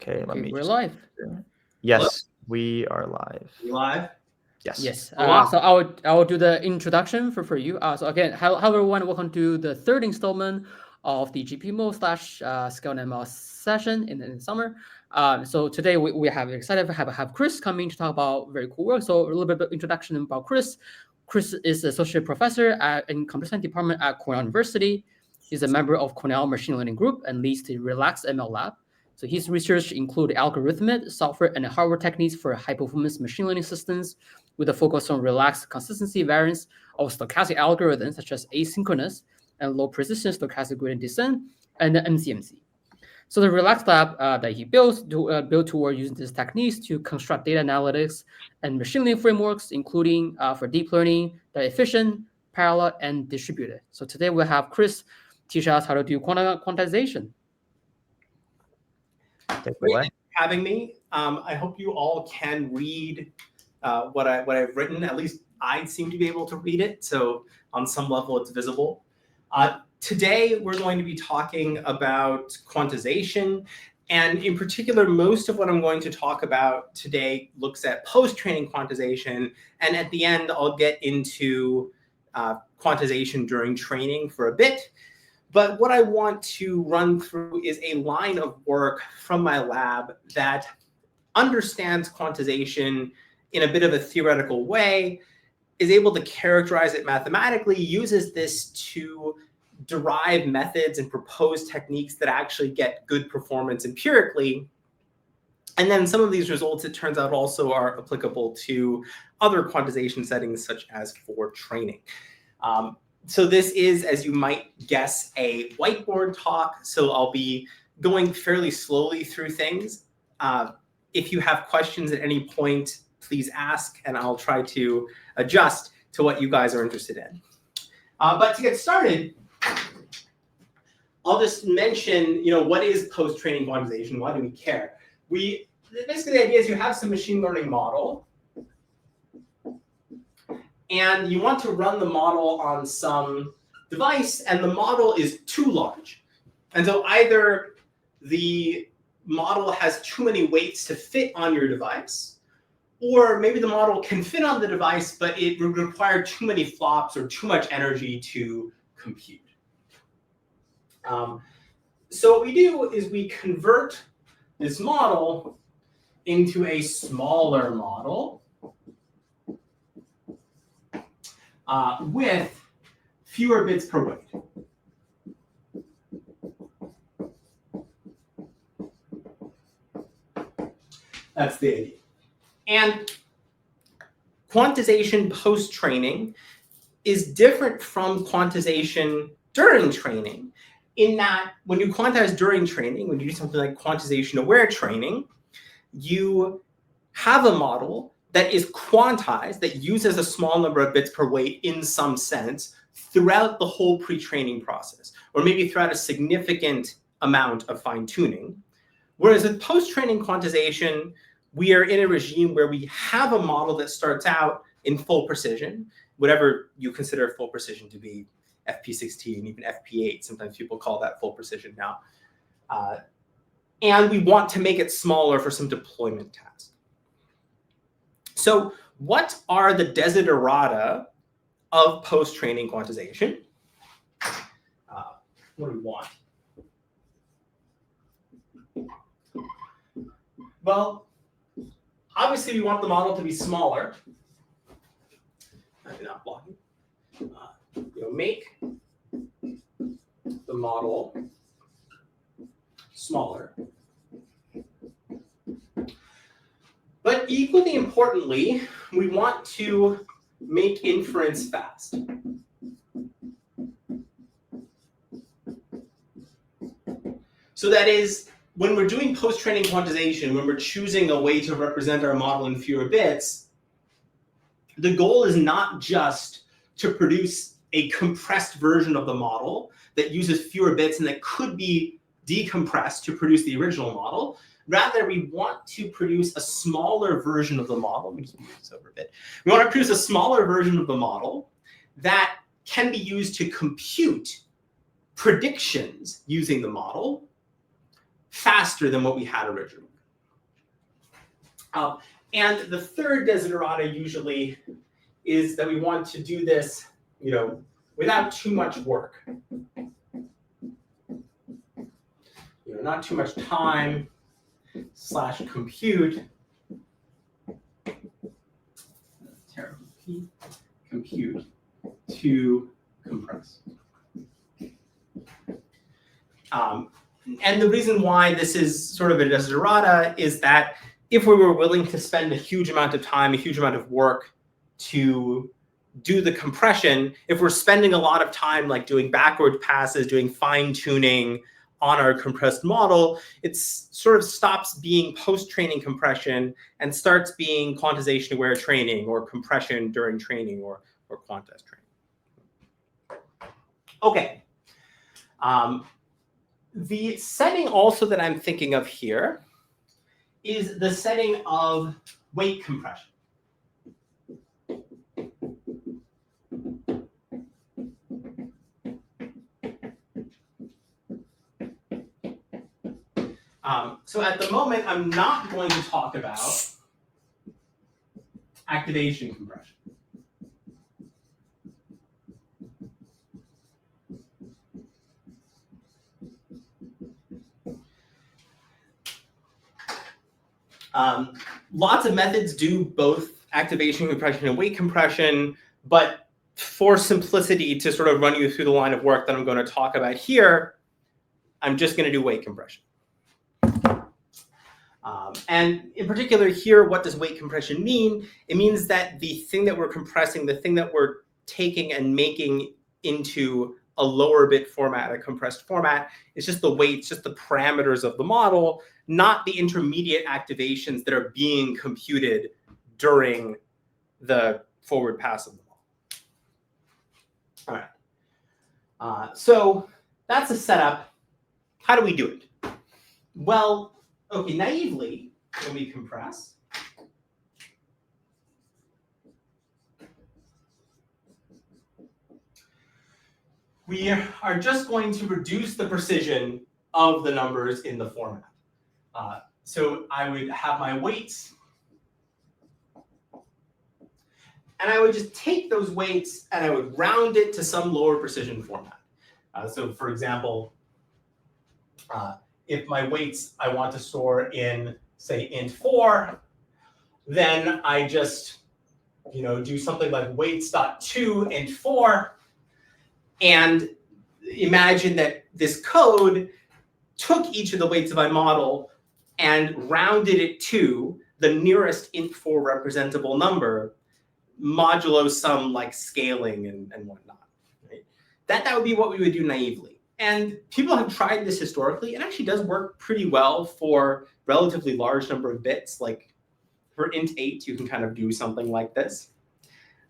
Okay, let me. We're live. Yes, Hello? we are live. You live? Yes. Yes. Wow. So I will do the introduction for you. So again, hello everyone. Welcome to the third installment of the GPMO/ScaleML session in the summer. So today we have excited to have Chris coming to talk about very cool work. So a little bit of introduction about Chris. Chris is associate professor in computer science department at Cornell University. He's a member of Cornell Machine Learning Group and leads the Relax ML Lab. So his research include algorithmic, software, and hardware techniques for high-performance machine learning systems with a focus on relaxed consistency variance of stochastic algorithms such as asynchronous and low-precision stochastic gradient descent and the MCMC. So the Relax Lab that he built toward using these techniques to construct data analytics and machine learning frameworks, including for deep learning, that are efficient, parallel, and distributed. So today we'll have Chris teach us how to do quantization. Take Great, away. thanks for having me. I hope you all can read what I've written. At least I seem to be able to read it, so on some level it's visible. Today we're going to be talking about quantization, and in particular, most of what I'm going to talk about today looks at post-training quantization, and at the end I'll get into quantization during training for a bit. But what I want to run through is a line of work from my lab that understands quantization in a bit of a theoretical way, is able to characterize it mathematically, uses this to derive methods and propose techniques that actually get good performance empirically. And then some of these results, it turns out, also are applicable to other quantization settings, such as for training. So this is, as you might guess, a whiteboard talk. So I'll be going fairly slowly through things. If you have questions at any point, please ask, and I'll try to adjust to what you guys are interested in. But to get started, I'll just mention, what is post-training quantization? Why do we care? Basically, the idea is you have some machine learning model, and you want to run the model on some device, and the model is too large. And so either the model has too many weights to fit on your device, or maybe the model can fit on the device, but it would require too many flops or too much energy to compute. So what we do is we convert this model into a smaller model with fewer bits per weight. That's the idea. And quantization post-training is different from quantization during training, in that when you quantize during training, when you do something like quantization-aware training, you have a model that is quantized, that uses a small number of bits per weight in some sense throughout the whole pre-training process, or maybe throughout a significant amount of fine-tuning. Whereas with post-training quantization, we are in a regime where we have a model that starts out in full precision, whatever you consider full precision to be, FP16, even FP8. Sometimes people call that full precision now. And we want to make it smaller for some deployment tasks. So what are the desiderata of post-training quantization? What do we want? Well, obviously we want the model to be smaller. I'm not blocking. Make the model smaller. But equally importantly, we want to make inference fast. So that is, when we're doing post-training quantization, when we're choosing a way to represent our model in fewer bits, the goal is not just to produce a compressed version of the model that uses fewer bits and that could be decompressed to produce the original model. Rather, we want to produce a smaller version of the model. Let me just move this over a bit. We want to produce a smaller version of the model that can be used to compute predictions using the model faster than what we had originally. And the third desiderata usually is that we want to do this, without too much work. Not too much time / compute. Terrible. Compute to compress. And the reason why this is sort of a desiderata is that if we were willing to spend a huge amount of time, a huge amount of work to do the compression, if we're spending a lot of time like doing backward passes, doing fine tuning on our compressed model, it sort of stops being post-training compression and starts being quantization-aware training or compression during training or quantized training. Okay. The setting also that I'm thinking of here is the setting of weight compression. So at the moment, I'm not going to talk about activation compression. Lots of methods do both activation compression and weight compression, but for simplicity to sort of run you through the line of work that I'm going to talk about here, I'm just going to do weight compression. And in particular here, what does weight compression mean? It means that the thing that we're compressing, the thing that we're taking and making into a lower bit format, a compressed format, is just the weights, just the parameters of the model, not the intermediate activations that are being computed during the forward pass of the model. All right. So that's the setup. How do we do it? Well, okay, naively, when we compress, we are just going to reduce the precision of the numbers in the format. So I would have my weights, and I would just take those weights and I would round it to some lower precision format. So for example, if my weights I want to store in, say, int4, then I just do something like weights.to int4, and imagine that this code took each of the weights of my model and rounded it to the nearest int4 representable number, modulo some like scaling and whatnot. Right? That would be what we would do naively. And people have tried this historically. It actually does work pretty well for relatively large number of bits. Like for int8, you can kind of do something like this.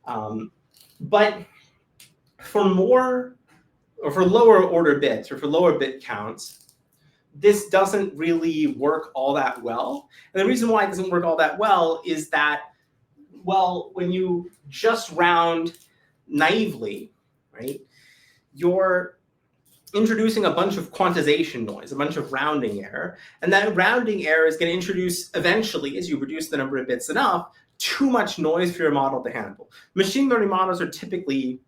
But for more, or for lower order bits, or for lower bit counts, this doesn't really work all that well. And the reason why it doesn't work all that well is that, well, when you just round naively, right, you're introducing a bunch of quantization noise, a bunch of rounding error. And that rounding error is going to introduce, eventually, as you reduce the number of bits enough, too much noise for your model to handle. Machine learning models are typically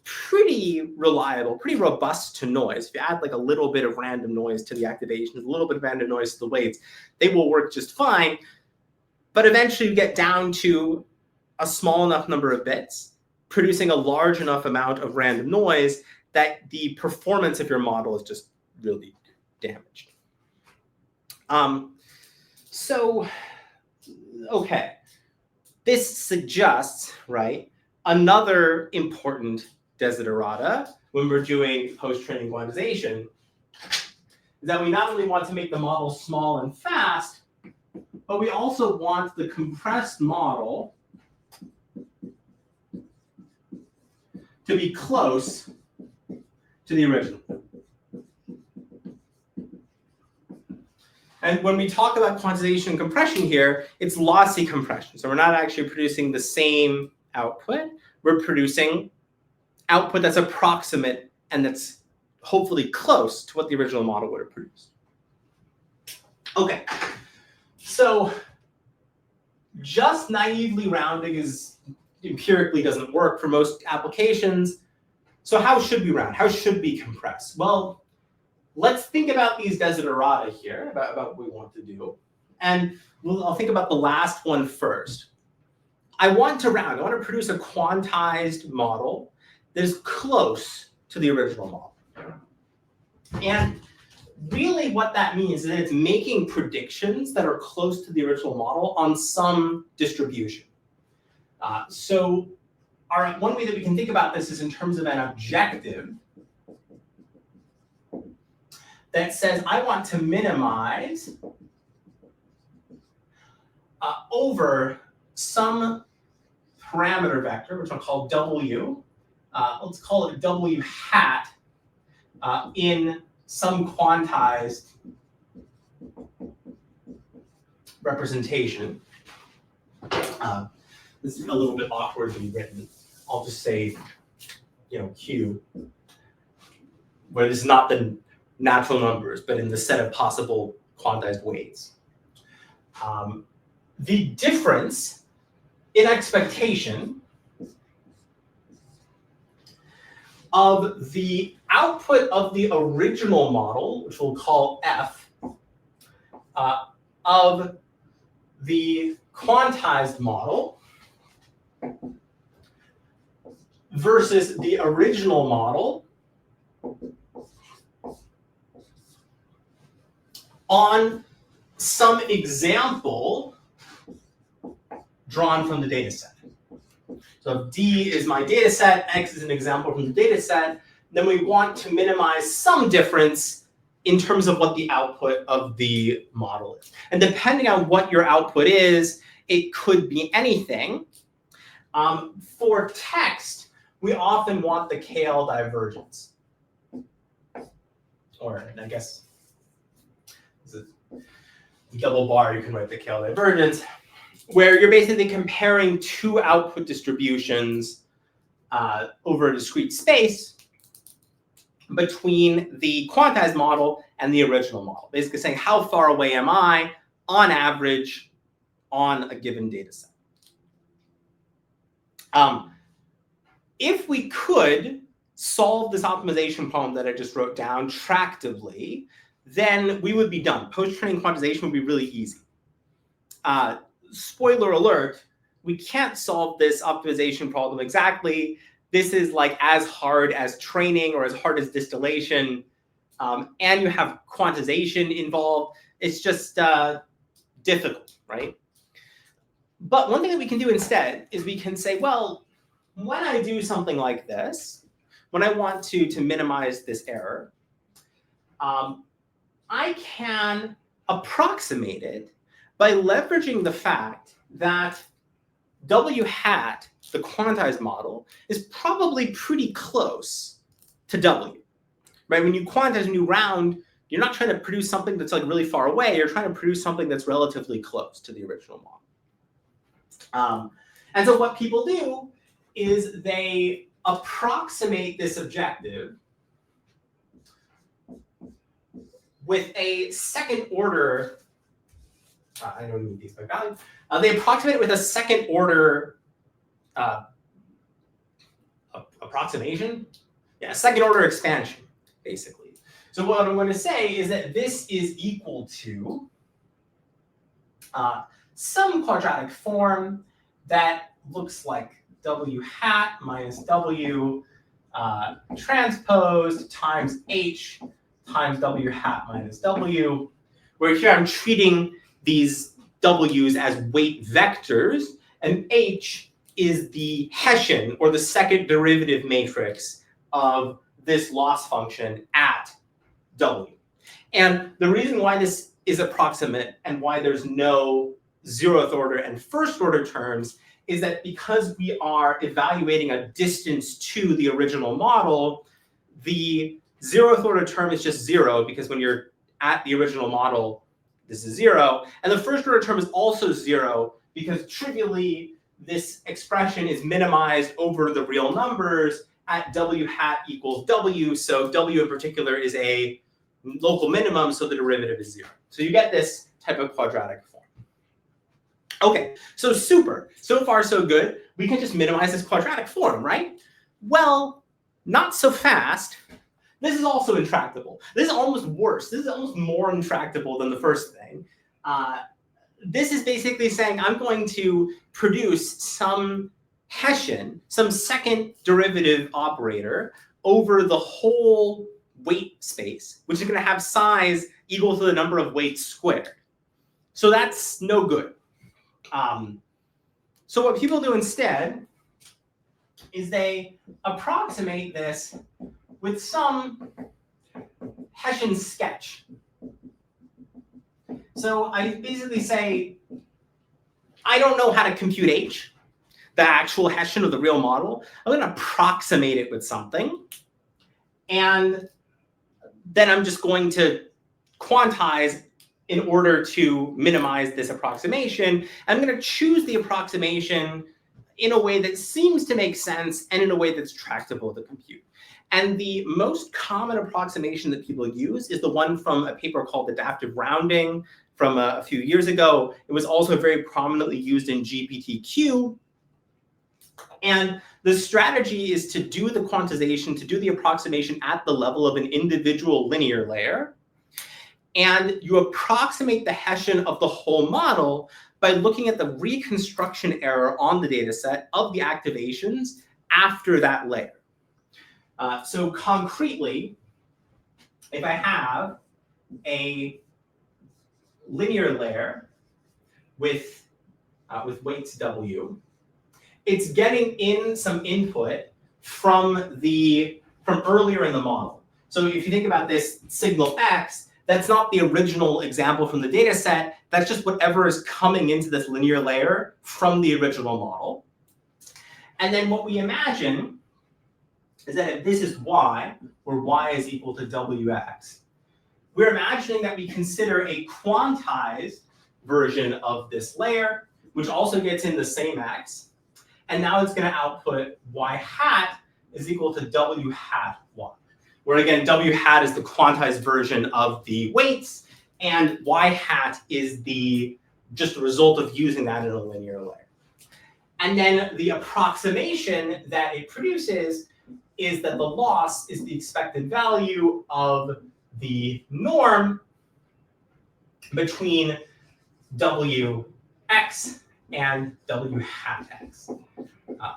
pretty reliable, pretty robust to noise. If you add like a little bit of random noise to the activations, a little bit of random noise to the weights, they will work just fine. But eventually you get down to a small enough number of bits, producing a large enough amount of random noise that the performance of your model is just really damaged. So, okay, this suggests, right, another important desiderata when we're doing post-training quantization is that we not only want to make the model small and fast, but we also want the compressed model to be close to the original. And when we talk about quantization compression here, it's lossy compression. So we're not actually producing the same output. We're producing output that's approximate and that's hopefully close to what the original model would have produced. Okay, so just naively rounding is empirically doesn't work for most applications. So how should we round? How should we compress? Well, let's think about these desiderata here, about what we want to do. And I'll think about the last one first. I want to round. I want to produce a quantized model that is close to the original model. And really what that means is that it's making predictions that are close to the original model on some distribution. So one way that we can think about this is in terms of an objective that says I want to minimize over some parameter vector, which I'll call W. Let's call it W hat in some quantized representation. This is a little bit awkwardly written. I'll just say, Q, where this is not the natural numbers, but in the set of possible quantized weights. The difference in expectation of the output of the original model, which we'll call F, of the quantized model versus the original model on some example drawn from the data set. So if D is my data set, X is an example from the data set, then we want to minimize some difference in terms of what the output of the model is. And depending on what your output is, it could be anything. For text, we often want the KL divergence. Or I guess double bar, you can write the KL divergence, where you're basically comparing two output distributions over a discrete space between the quantized model and the original model. Basically saying how far away am I on average on a given data set. If we could solve this optimization problem that I just wrote down tractably, then we would be done. Post-training quantization would be really easy. Spoiler alert, we can't solve this optimization problem exactly. This is like as hard as training or as hard as distillation. And you have quantization involved. It's just difficult, right? But one thing that we can do instead is we can say, well, when I do something like this, when I want to minimize this error, I can approximate it by leveraging the fact that W hat, the quantized model, is probably pretty close to W. Right? When you quantize and you round, you're not trying to produce something that's like really far away. You're trying to produce something that's relatively close to the original model. And so what people do is they approximate this objective with a second order. I don't need these by value. They approximate it with a second order approximation. Yeah, second order expansion, basically. So what I'm going to say is that this is equal to some quadratic form that looks like W hat minus W transposed times H times W hat minus W, where here I'm treating these W's as weight vectors, and H is the Hessian, or the second derivative matrix of this loss function at W. And the reason why this is approximate and why there's no zeroth order and first order terms is that because we are evaluating a distance to the original model, the zeroth order term is just 0, because when you're at the original model, this is 0. And the first order term is also 0, because trivially, this expression is minimized over the real numbers at W hat equals W. So W in particular is a local minimum, so the derivative is 0. So you get this type of quadratic form. Okay, so super. So far, so good. We can just minimize this quadratic form, right? Well, not so fast. This is also intractable. This is almost worse. This is almost more intractable than the first thing. This is basically saying I'm going to produce some Hessian, some second derivative operator over the whole weight space, which is going to have size equal to the number of weights squared. So that's no good. So what people do instead is they approximate this with some Hessian sketch. So I basically say, I don't know how to compute H, the actual Hessian of the real model. I'm going to approximate it with something. And then I'm just going to quantize in order to minimize this approximation. I'm going to choose the approximation in a way that seems to make sense and in a way that's tractable to compute. And the most common approximation that people use is the one from a paper called adaptive rounding from a few years ago. It was also very prominently used in GPT-Q. And the strategy is to do the quantization, to do the approximation at the level of an individual linear layer. And you approximate the Hessian of the whole model by looking at the reconstruction error on the data set of the activations after that layer. So concretely, if I have a linear layer with weights W, it's getting in some input from earlier in the model. So if you think about this signal X, that's not the original example from the data set. That's just whatever is coming into this linear layer from the original model. And then what we imagine is that if this is y, where y is equal to wx, we're imagining that we consider a quantized version of this layer, which also gets in the same x. And now it's going to output y hat is equal to w hat y, where again, w hat is the quantized version of the weights, and y hat is just the result of using that in a linear layer. And then the approximation that it produces is that the loss is the expected value of the norm between wx and w hat x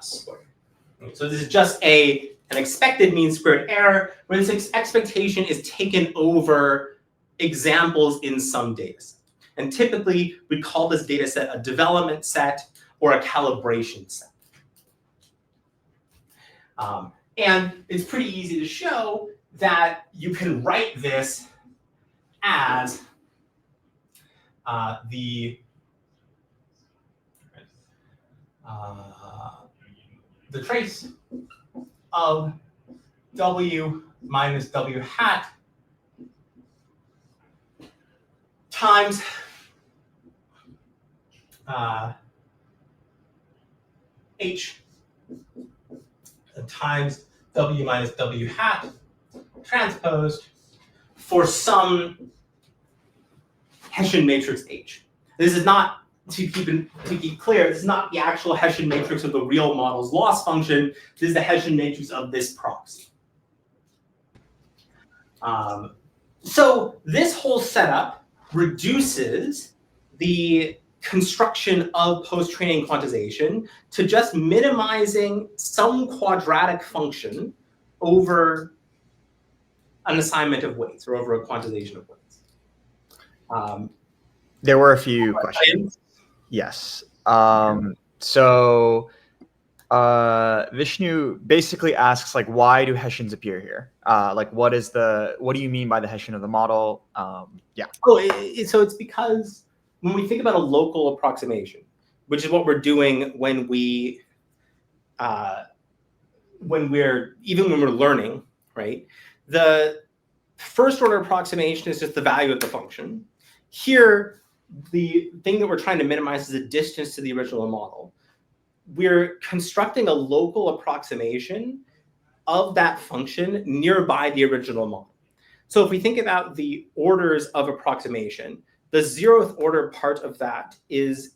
squared. So this is just an expected mean squared error, where this expectation is taken over examples in some data set. And typically, we call this data set a development set or a calibration set. And it's pretty easy to show that you can write this as the trace of w minus w hat times h times w minus w hat transposed for some Hessian matrix H. This is not, to keep clear, this is not the actual Hessian matrix of the real model's loss function. This is the Hessian matrix of this proxy. So this whole setup reduces the construction of post-training quantization to just minimizing some quadratic function over an assignment of weights or over a quantization of weights. There were a few questions. Yes. So Vishnu basically asks, like, why do Hessians appear here? Like, what do you mean by the Hessian of the model? Yeah. Oh, so it's because when we think about a local approximation, which is what we're doing when we're learning, right? The first order approximation is just the value of the function. Here, the thing that we're trying to minimize is the distance to the original model. We're constructing a local approximation of that function nearby the original model. So if we think about the orders of approximation, the 0th order part of that is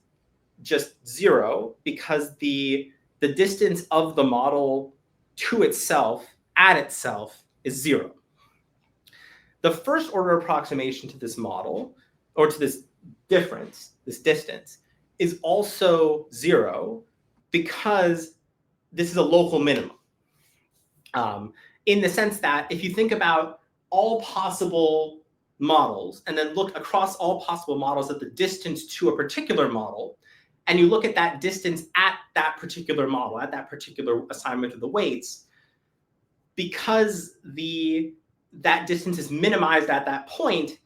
just 0 because the distance of the model to itself, at itself, is 0. The first order approximation to this model, or to this difference, this distance, is also 0 because this is a local minimum. In the sense that if you think about all possible models and then look across all possible models at the distance to a particular model, and you look at that distance at that particular model, at that particular assignment of the weights, because that distance is minimized at that point,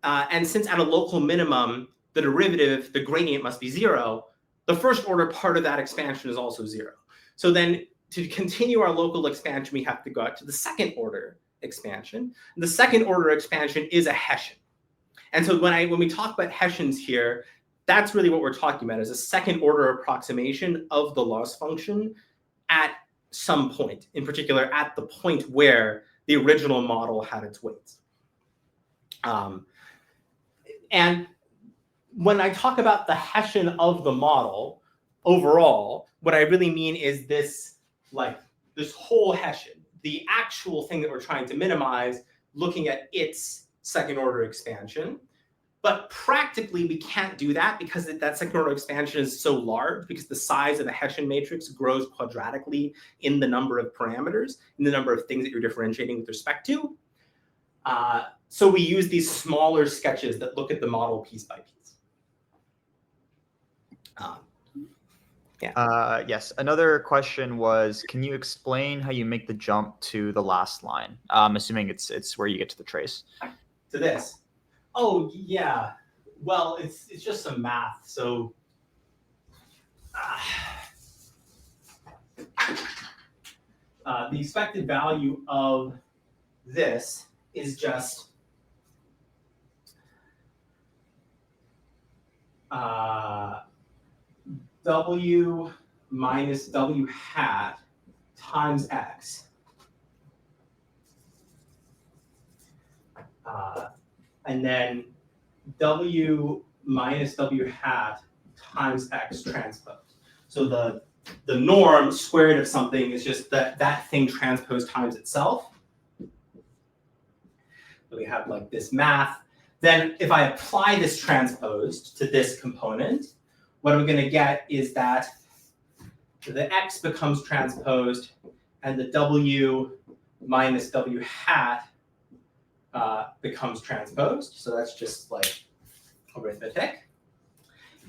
and since at a local minimum, the derivative, the gradient must be 0, the first order part of that expansion is also 0. So then to continue our local expansion, we have to go out to the second order expansion. The second order expansion is a Hessian. And so when we talk about Hessians here, that's really what we're talking about, is a second order approximation of the loss function at some point, in particular at the point where the original model had its weights. And when I talk about the Hessian of the model overall, what I really mean is this whole Hessian, the actual thing that we're trying to minimize, looking at its second order expansion. But practically, we can't do that because that second order expansion is so large, because the size of the Hessian matrix grows quadratically in the number of parameters, in the number of things that you're differentiating with respect to. So we use these smaller sketches that look at the model piece by piece. Yes. Another question was, can you explain how you make the jump to the last line? I'm assuming it's where you get to the trace. To this. Oh, yeah. Well, it's just some math. So the expected value of this is just W minus W hat times X. And then W minus W hat times X transpose. So the norm squared of something is just that thing transposed times itself. So we have like this math. Then if I apply this transposed to this component, what I'm going to get is that the X becomes transposed and the W minus W hat becomes transposed. So that's just like arithmetic.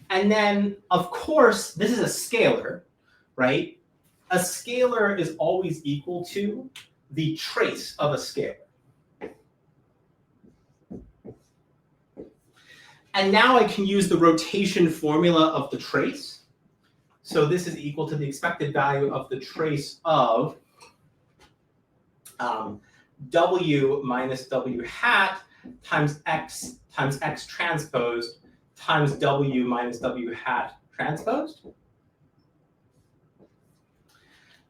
And then, of course, this is a scalar, right? A scalar is always equal to the trace of a scalar. And now I can use the rotation formula of the trace. So this is equal to the expected value of the trace of W minus W hat times X transposed times W minus W hat transposed.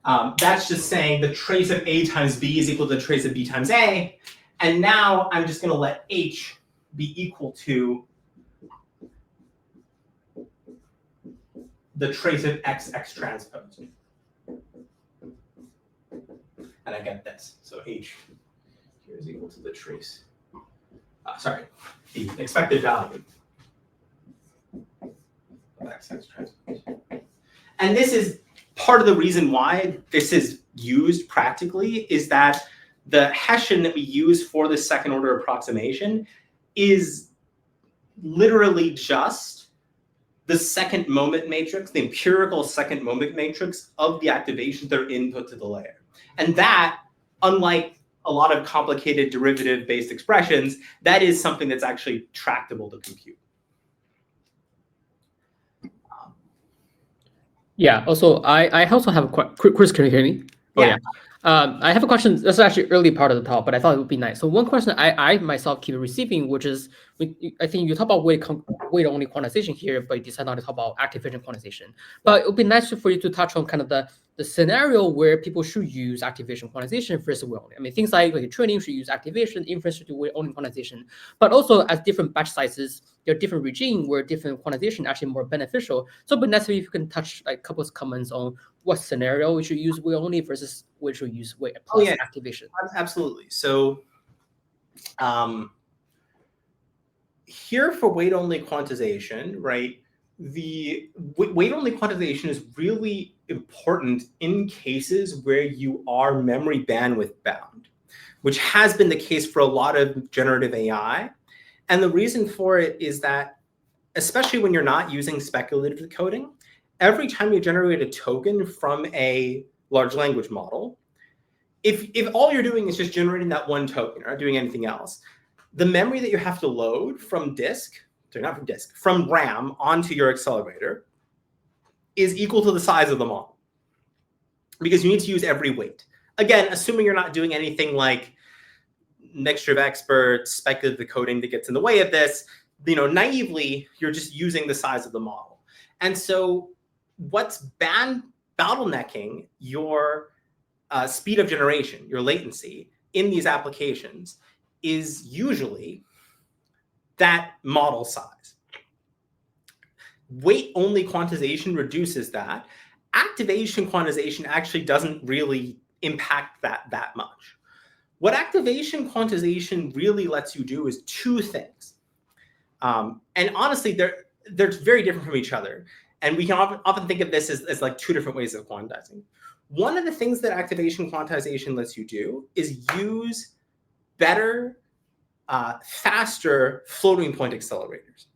That's just saying the trace of A times B is equal to the trace of B times A. And now I'm just going to let H be equal to the trace of X transposed. And I get this. So H here is equal to the trace. The expected value of X transpose. And this is part of the reason why this is used practically, is that the Hessian that we use for this second order approximation is literally just the second moment matrix, the empirical second moment matrix of the activations that are input to the layer. And that, unlike a lot of complicated derivative-based expressions, that is something that's actually tractable to compute. Yeah, also, I also have a quick, Chris, can you hear me? Oh, yeah. I have a question. This is actually early part of the talk, but I thought it would be nice. So one question I myself keep receiving, which is, I think you talk about weight-only quantization here, but you decide not to talk about activation quantization. But it would be nice for you to touch on kind of the the scenario where people should use activation quantization versus will only. I mean, things like training should use activation, inference should do will only quantization. But also, as different batch sizes, there are different regimes where different quantization actually more beneficial. So, but necessarily, if you can touch like a couple of comments on what scenario we should use will only versus we should use will plus activation. Absolutely. So, here for weight-only quantization, right? The weight-only quantization is really important in cases where you are memory bandwidth bound, which has been the case for a lot of generative AI. And the reason for it is that, especially when you're not using speculative decoding, every time you generate a token from a large language model, if all you're doing is just generating that one token, or not doing anything else, the memory that you have to load from from RAM onto your accelerator is equal to the size of the model, because you need to use every weight. Again, assuming you're not doing anything like mixture of experts, speculative decoding that gets in the way of this, naively, you're just using the size of the model. And so what's bottlenecking your speed of generation, your latency in these applications is usually that model size. Weight-only quantization reduces that. Activation quantization actually doesn't really impact that much. What activation quantization really lets you do is two things. And honestly, they're very different from each other. And we can often think of this as like two different ways of quantizing. One of the things that activation quantization lets you do is use better, faster floating point accelerators.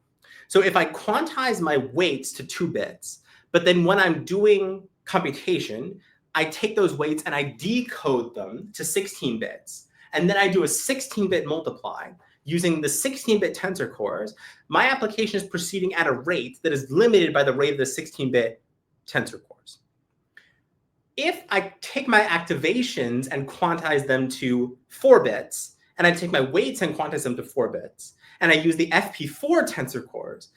So if I quantize my weights to 2 bits, but then when I'm doing computation, I take those weights and I decode them to 16 bits, and then I do a 16-bit multiply using the 16-bit tensor cores, my application is proceeding at a rate that is limited by the rate of the 16-bit tensor cores. If I take my activations and quantize them to 4 bits, and I take my weights and quantize them to 4 bits, and I use the FP4 tensor cores,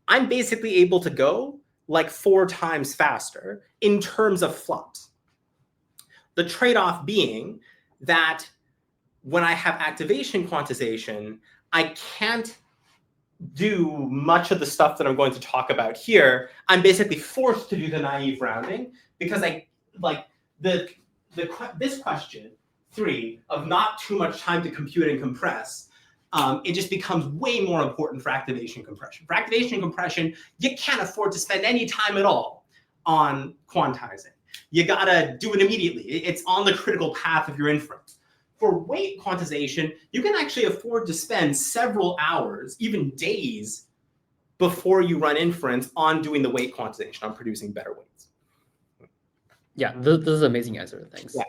I'm basically able to go like 4 times faster in terms of flops. The trade-off being that when I have activation quantization, I can't do much of the stuff that I'm going to talk about here. I'm basically forced to do the naive rounding because this question 3 of not too much time to compute and compress, it just becomes way more important for activation compression. For activation compression, you can't afford to spend any time at all on quantizing. You gotta do it immediately. It's on the critical path of your inference. For weight quantization, you can actually afford to spend several hours, even days, before you run inference on doing the weight quantization, on producing better weights. Yeah, this is an amazing answer. Thanks. Yeah.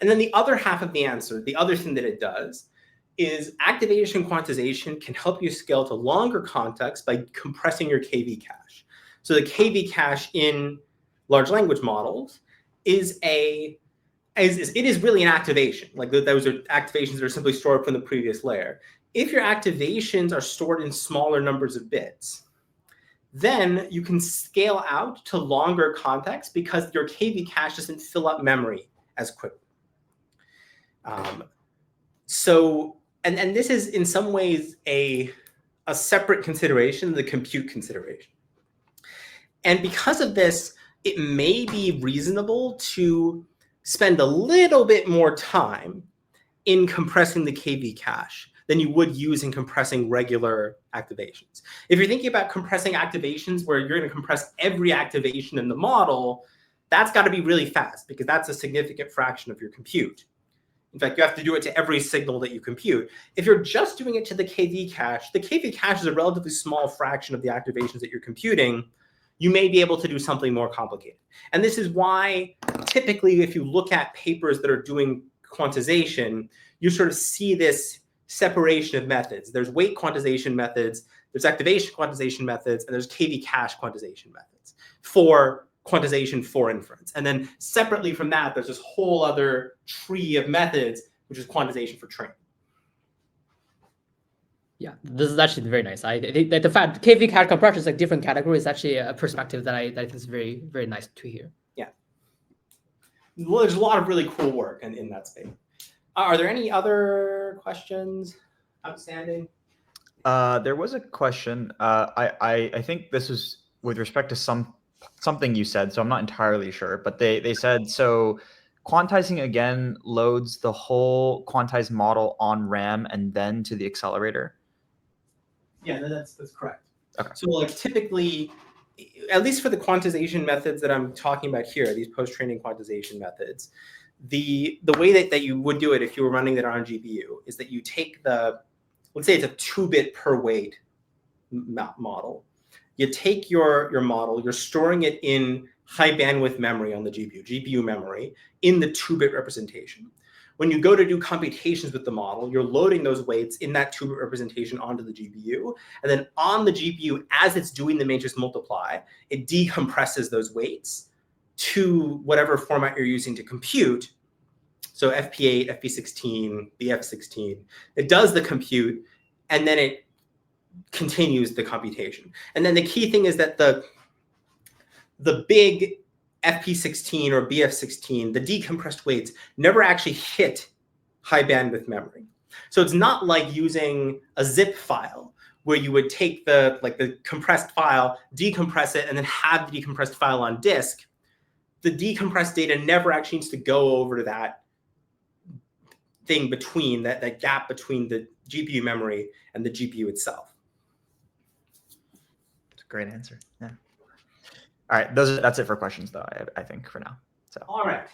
And then the other half of the answer, the other thing that it does, is activation quantization can help you scale to longer context by compressing your KV cache. So the KV cache in large language models is really an activation. Like those are activations that are simply stored from the previous layer. If your activations are stored in smaller numbers of bits, then you can scale out to longer context because your KV cache doesn't fill up memory as quickly. And this is in some ways a separate consideration, the compute consideration. And because of this, it may be reasonable to spend a little bit more time in compressing the KV cache than you would use in compressing regular activations. If you're thinking about compressing activations where you're going to compress every activation in the model, that's got to be really fast because that's a significant fraction of your compute. In fact, you have to do it to every signal that you compute. If you're just doing it to the KV cache is a relatively small fraction of the activations that you're computing. You may be able to do something more complicated. And this is why typically if you look at papers that are doing quantization, you sort of see this separation of methods. There's weight quantization methods, there's activation quantization methods, and there's KV cache quantization methods for quantization for inference. And then separately from that, there's this whole other tree of methods, which is quantization for training. Yeah, this is actually very nice. I think that the fact KV cache compression is like different categories is actually a perspective that I think is very, very nice to hear. Yeah. there's a lot of really cool work in that space. Are there any other questions outstanding? There was a question. I think this was with respect to something you said, so I'm not entirely sure. But they said, so quantizing again loads the whole quantized model on RAM and then to the accelerator. Yeah, that's correct. Okay. So like typically, at least for the quantization methods that I'm talking about here, these post-training quantization methods, the way that you would do it if you were running that on GPU is that you take let's say it's a 2-bit per weight model. You take your model, you're storing it in high bandwidth memory on the GPU memory in the 2-bit representation. When you go to do computations with the model, you're loading those weights in that 2-bit representation onto the GPU. And then on the GPU, as it's doing the matrix multiply, it decompresses those weights to whatever format you're using to compute. So FP8, FP16, BF16. It does the compute, and then it continues the computation. And then the key thing is that the big FP16 or BF16, the decompressed weights never actually hit high bandwidth memory. So it's not like using a zip file where you would take the compressed file, decompress it, and then have the decompressed file on disk. The decompressed data never actually needs to go over to that thing between, that gap between the GPU memory and the GPU itself. It's a great answer. Yeah. All right, that's it for questions, though, I think, for now. So. All right.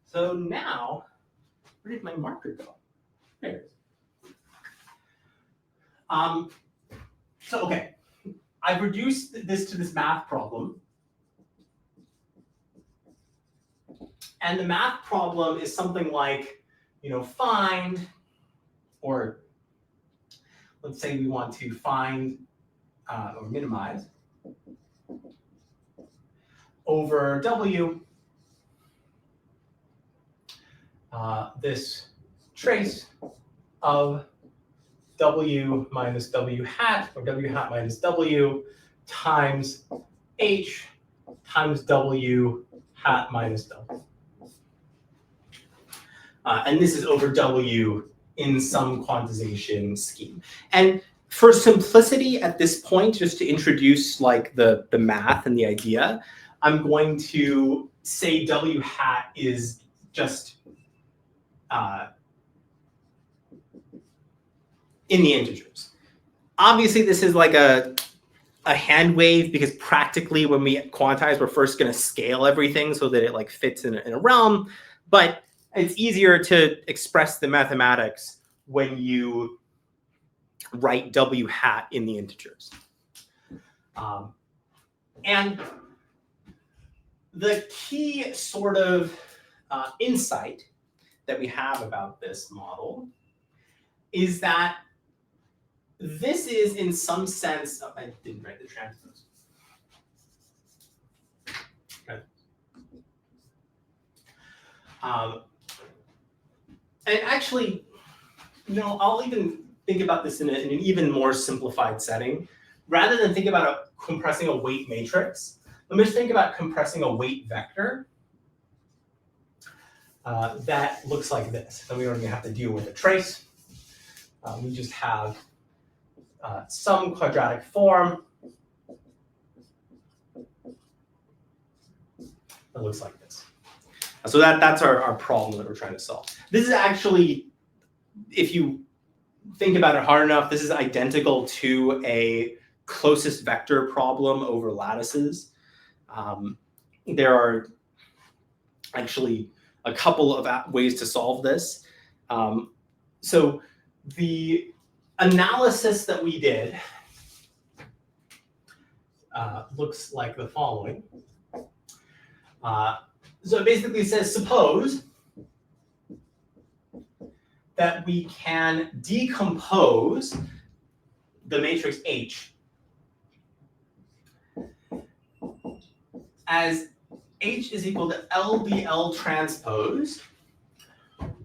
So now, where did my marker go? There it is. So, okay. I've reduced this to this math problem. And the math problem is something like, find, or let's say we want to find or minimize over W this trace of W minus W hat, or W hat minus W, times H times W hat minus W. And this is over W in some quantization scheme. And for simplicity at this point, just to introduce like the math and the idea, I'm going to say W hat is just in the integers. Obviously, this is like a hand wave, because practically when we quantize, we're first going to scale everything so that it like fits in a realm. But it's easier to express the mathematics when you write W hat in the integers. And the key sort of insight that we have about this model is that this is, in some sense, I didn't write the transpose. Okay. And actually, I'll even think about this in an even more simplified setting. Rather than think about compressing a weight matrix, let me just think about compressing a weight vector that looks like this. So we don't even have to deal with a trace. We just have some quadratic form that looks like this. So that's our problem that we're trying to solve. This is actually, if you think about it hard enough, this is identical to a closest vector problem over lattices. There are actually a couple of ways to solve this. So the analysis that we did looks like the following. So it basically says, suppose that we can decompose the matrix H as H is equal to LBL transpose,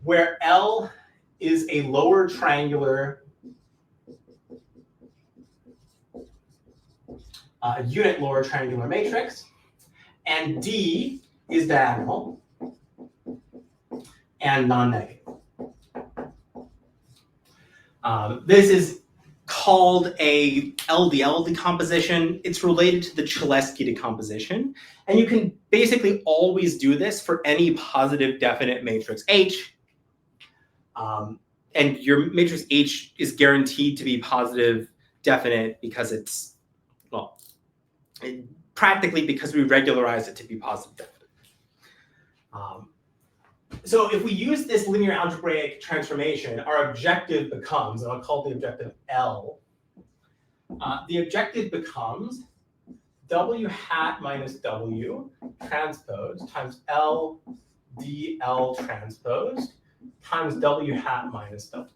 where L is a lower triangular unit lower triangular matrix, and D is diagonal. and non-negative. This is called a LDL decomposition. It's related to the Cholesky decomposition. And you can basically always do this for any positive definite matrix H. And your matrix H is guaranteed to be positive definite because it's, well, practically because we regularize it to be positive definite. So if we use this linear algebraic transformation, our objective becomes, and I'll call the objective L, the objective becomes W hat minus W transpose times L dl transpose times W hat minus W.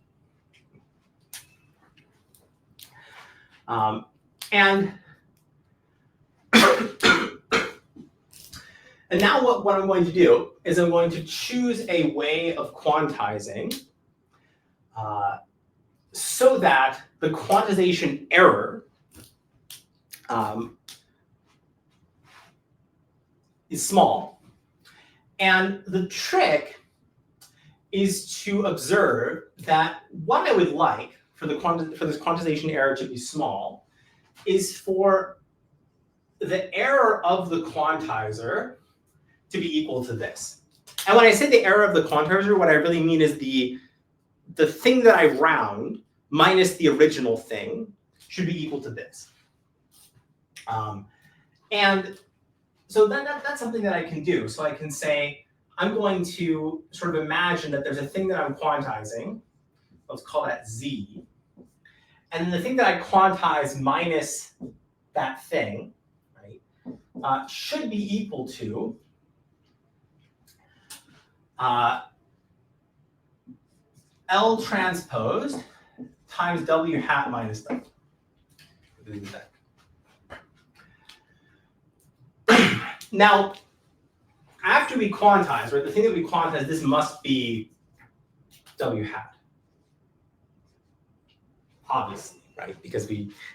And now what I'm going to do is I'm going to choose a way of quantizing so that the quantization error is small. And the trick is to observe that what I would like for this quantization error to be small is for the error of the quantizer to be equal to this. And when I say the error of the quantizer, what I really mean is the thing that I round minus the original thing should be equal to this. And so that's something that I can do. So I can say, I'm going to sort of imagine that there's a thing that I'm quantizing. Let's call that Z. And the thing that I quantize minus that thing, right, should be equal to L transposed times W hat minus W. Now, after we quantize, right, the thing that we quantize, this must be W hat. Obviously, right? Because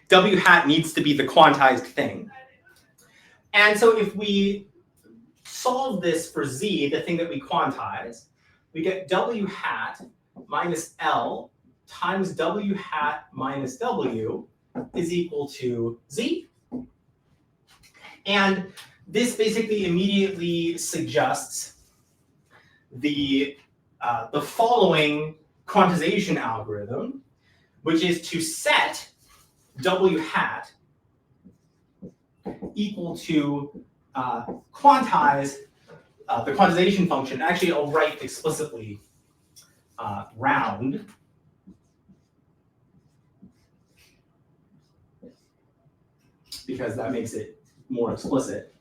W hat needs to be the quantized thing. And so if we solve this for Z, the thing that we quantize, we get W hat minus L times W hat minus W is equal to Z. And this basically immediately suggests the following quantization algorithm, which is to set W hat equal to quantize the quantization function. Actually, I'll write explicitly round because that makes it more explicit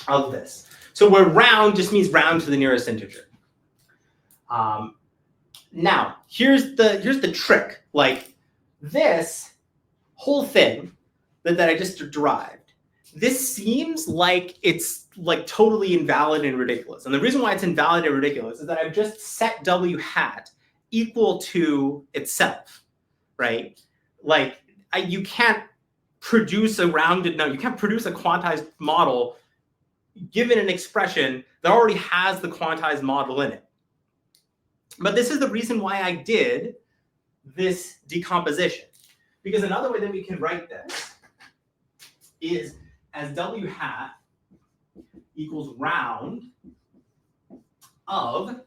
of this. So where round just means round to the nearest integer. Now, here's the trick. Like this whole thing that I just derived, this seems like it's like totally invalid and ridiculous. And the reason why it's invalid and ridiculous is that I've just set W hat equal to itself, right? Like you can't produce a rounded number. You can't produce a quantized model given an expression that already has the quantized model in it. But this is the reason why I did this decomposition. Because another way that we can write this is as W hat equals round of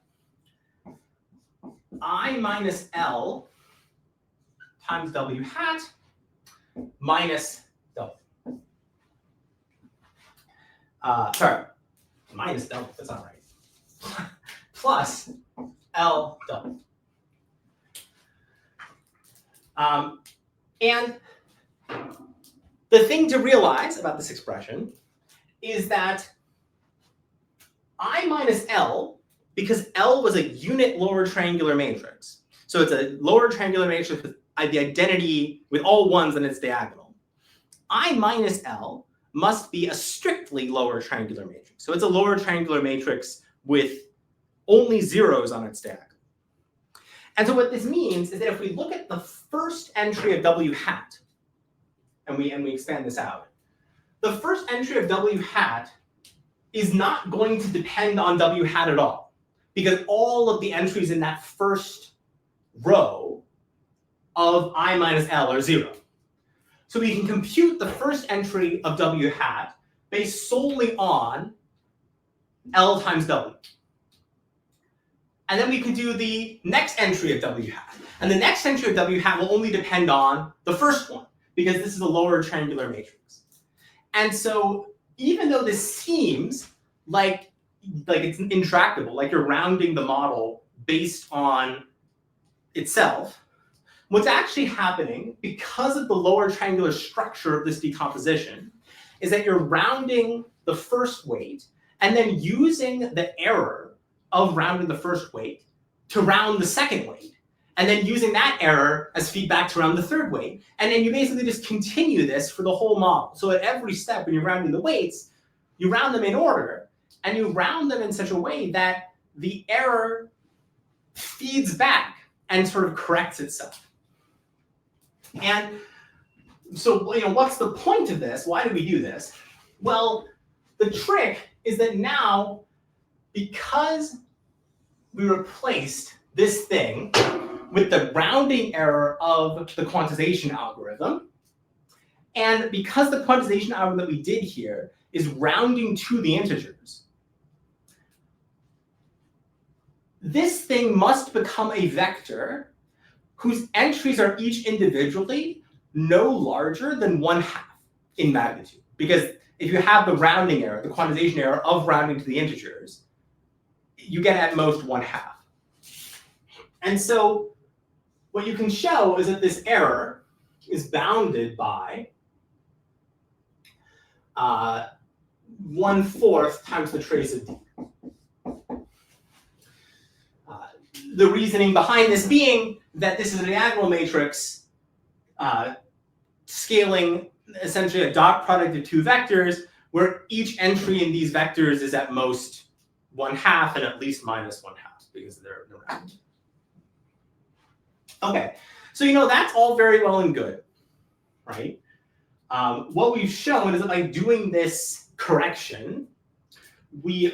I minus L times W hat minus W. Sorry, minus W, that's not right. Plus L W. And the thing to realize about this expression is that I minus L, because L was a unit lower triangular matrix. So it's a lower triangular matrix with the identity with all ones in its diagonal. I minus L must be a strictly lower triangular matrix. So it's a lower triangular matrix with only zeros on its diagonal. And so what this means is that if we look at the first entry of W hat, and we expand this out, the first entry of W hat is not going to depend on W hat at all, because all of the entries in that first row of I minus L are 0. So we can compute the first entry of W hat based solely on L times W. And then we can do the next entry of W hat. And the next entry of W hat will only depend on the first one, because this is a lower triangular matrix. And so even though this seems like it's intractable, like you're rounding the model based on itself, what's actually happening, because of the lower triangular structure of this decomposition, is that you're rounding the first weight and then using the error of rounding the first weight to round the second weight, and then using that error as feedback to round the third weight. And then you basically just continue this for the whole model. So at every step when you're rounding the weights, you round them in order, and you round them in such a way that the error feeds back and sort of corrects itself. And so, what's the point of this? Why do we do this? Well, the trick is that now, because we replaced this thing with the rounding error of the quantization algorithm, and because the quantization algorithm that we did here is rounding to the integers, this thing must become a vector whose entries are each individually no larger than 1/2 in magnitude. Because if you have the rounding error, the quantization error of rounding to the integers, you get at most 1/2. And so what you can show is that this error is bounded by 1/4 times the trace of D. The reasoning behind this being that this is a diagonal matrix scaling essentially a dot product of two vectors, where each entry in these vectors is at most 1/2 and at least minus 1/2 because they're rounded. Okay, so that's all very well and good, right? What we've shown is that by doing this correction, we're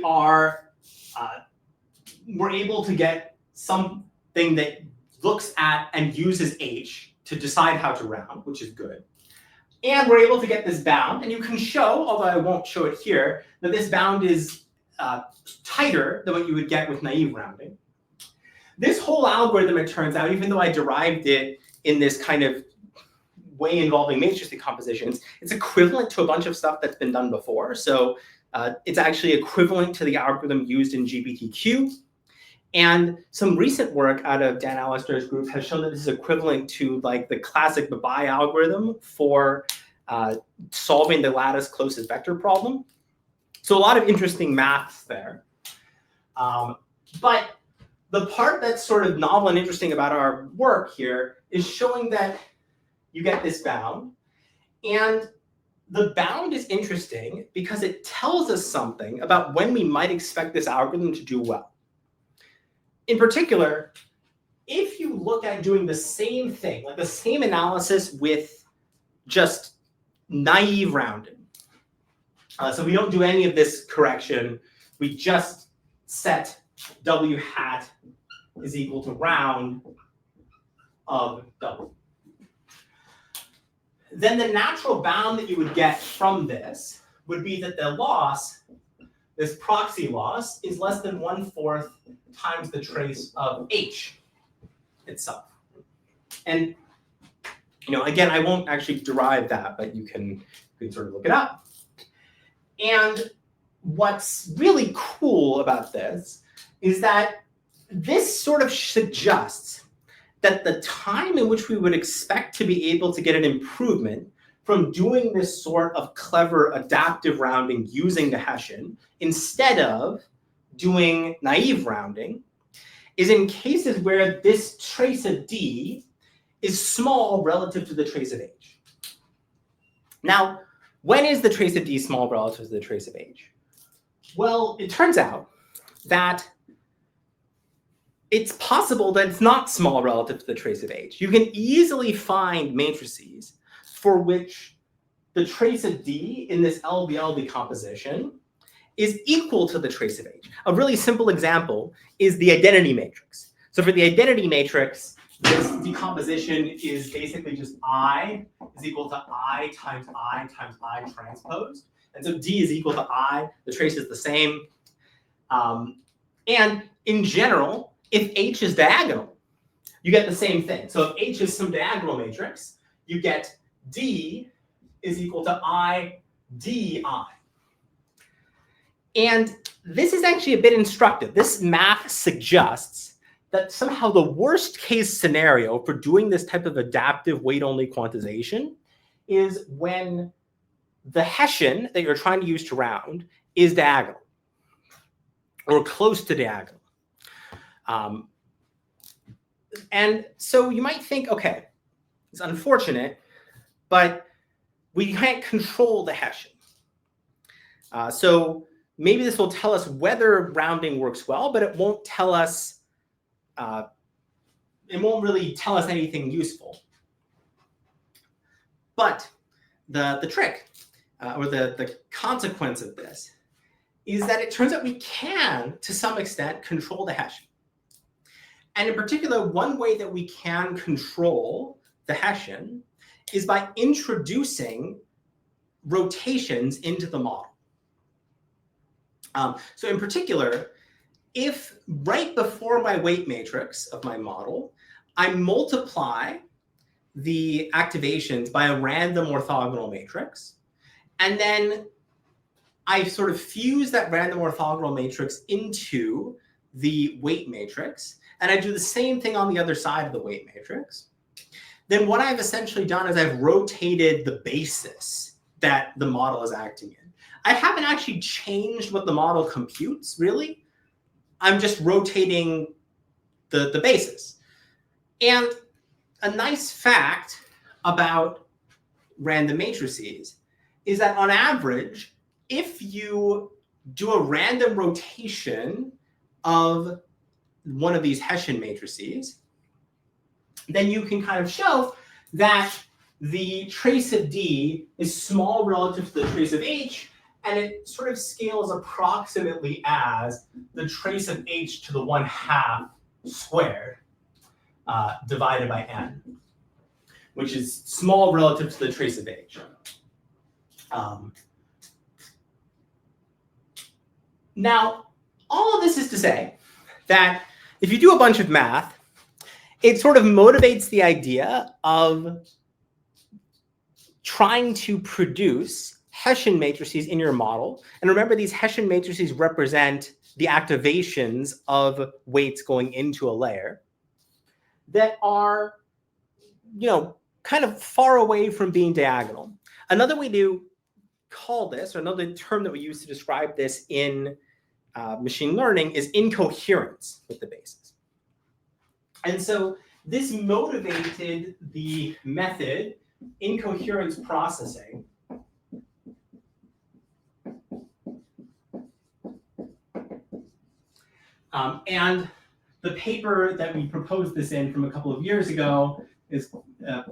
able to get something that looks at and uses H to decide how to round, which is good. And we're able to get this bound, and you can show, although I won't show it here, that this bound is tighter than what you would get with naive rounding. This whole algorithm, it turns out, even though I derived it in this kind of way involving matrix decompositions, it's equivalent to a bunch of stuff that's been done before. So it's actually equivalent to the algorithm used in GPT-Q. And some recent work out of Dan Alistair's group has shown that this is equivalent to the classic Babai algorithm for solving the lattice closest vector problem. So a lot of interesting maths there. But the part that's sort of novel and interesting about our work here is showing that you get this bound. And the bound is interesting because it tells us something about when we might expect this algorithm to do well. In particular, if you look at doing the same thing, like the same analysis with just naive rounding. So we don't do any of this correction. We just set W hat is equal to round of W. Then the natural bound that you would get from this would be that the loss, this proxy loss, is less than 1/4 times the trace of H itself. And again, I won't actually derive that, but you can sort of look it up. And what's really cool about this is that this sort of suggests that the time in which we would expect to be able to get an improvement from doing this sort of clever adaptive rounding using the Hessian instead of doing naive rounding is in cases where this trace of D is small relative to the trace of H. Now, when is the trace of D small relative to the trace of H? Well, it turns out that it's possible that it's not small relative to the trace of H. You can easily find matrices for which the trace of D in this LBL decomposition is equal to the trace of H. A really simple example is the identity matrix. So for the identity matrix, this decomposition is basically just I is equal to I times I times I transposed. And so D is equal to I, the trace is the same. And in general, if H is diagonal, you get the same thing. So if H is some diagonal matrix, you get D is equal to I DI. And this is actually a bit instructive. This math suggests that somehow the worst case scenario for doing this type of adaptive weight-only quantization is when the Hessian that you're trying to use to round is diagonal or close to diagonal. And so you might think, okay, it's unfortunate, but we can't control the Hessian. So maybe this will tell us whether rounding works well, but it won't tell us, it won't really tell us anything useful. But the trick, or the consequence of this, is that it turns out we can, to some extent, control the Hessian. And in particular, one way that we can control the Hessian is by introducing rotations into the model. So in particular, if right before my weight matrix of my model, I multiply the activations by a random orthogonal matrix, and then I sort of fuse that random orthogonal matrix into the weight matrix, and I do the same thing on the other side of the weight matrix, then what I've essentially done is I've rotated the basis that the model is acting in. I haven't actually changed what the model computes, really. I'm just rotating the basis. And a nice fact about random matrices is that on average, if you do a random rotation of one of these Hessian matrices, then you can kind of show that the trace of D is small relative to the trace of H, and it sort of scales approximately as the trace of H to the 1/2 squared divided by n, which is small relative to the trace of H. Now, all of this is to say that if you do a bunch of math, it sort of motivates the idea of trying to produce Hessian matrices in your model. And remember, these Hessian matrices represent the activations of weights going into a layer that are, kind of far away from being diagonal. Another way to call this, or another term that we use to describe this in machine learning, is incoherence with the basis. And so this motivated the method incoherence processing and the paper that we proposed this in from a couple of years ago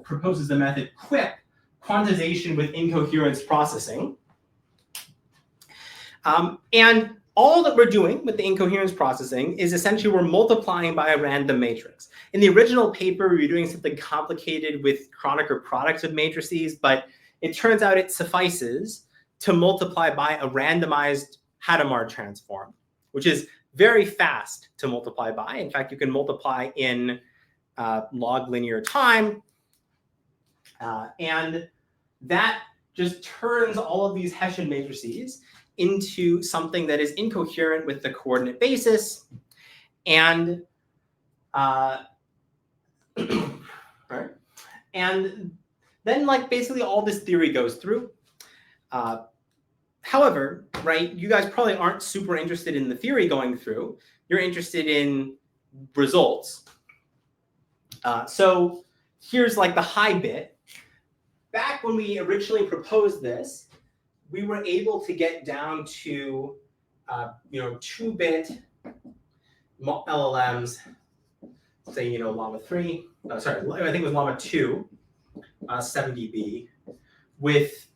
proposes the method Quip, quantization with incoherence processing. And all that we're doing with the incoherence processing is essentially we're multiplying by a random matrix. In the original paper, we were doing something complicated with Kronecker products of matrices, but it turns out it suffices to multiply by a randomized Hadamard transform, which is very fast to multiply by. In fact, you can multiply in log linear time. And that just turns all of these Hessian matrices into something that is incoherent with the coordinate basis. And right? And then basically all this theory goes through. However, right, you guys probably aren't super interested in the theory going through. You're interested in results. So here's the high bit. Back when we originally proposed this, we were able to get down to 2-bit LLMs, say llama 3. Sorry, I think it was llama 2, 70B, with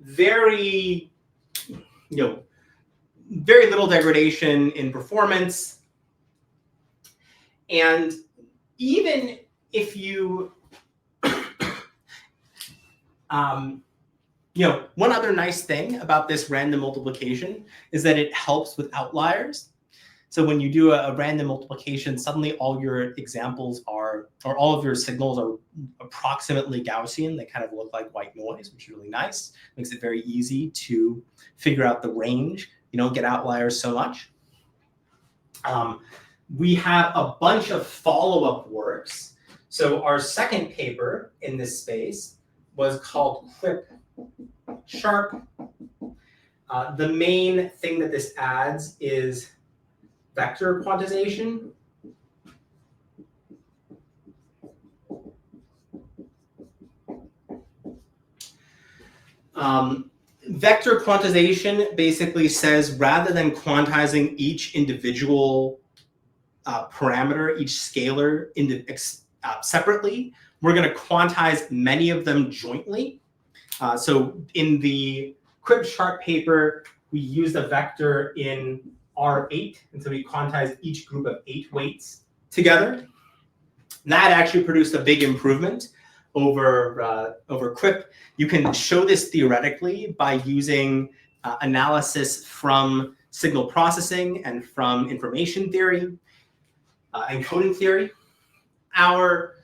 very very little degradation in performance. And even if you, one other nice thing about this random multiplication is that it helps with outliers. So when you do a random multiplication, suddenly all your examples are, or all of your signals are approximately Gaussian. They kind of look like white noise, which is really nice. Makes it very easy to figure out the range. You don't get outliers so much. We have a bunch of follow-up works. So our second paper in this space was called Quip Sharp. The main thing that this adds is vector quantization. Vector quantization basically says rather than quantizing each individual parameter, each scalar separately, we're going to quantize many of them jointly. So in the Quip Sharp paper, we used a vector in R8, and so we quantized each group of 8 weights together. That actually produced a big improvement over Quip. You can show this theoretically by using analysis from signal processing and from information theory, encoding theory. Our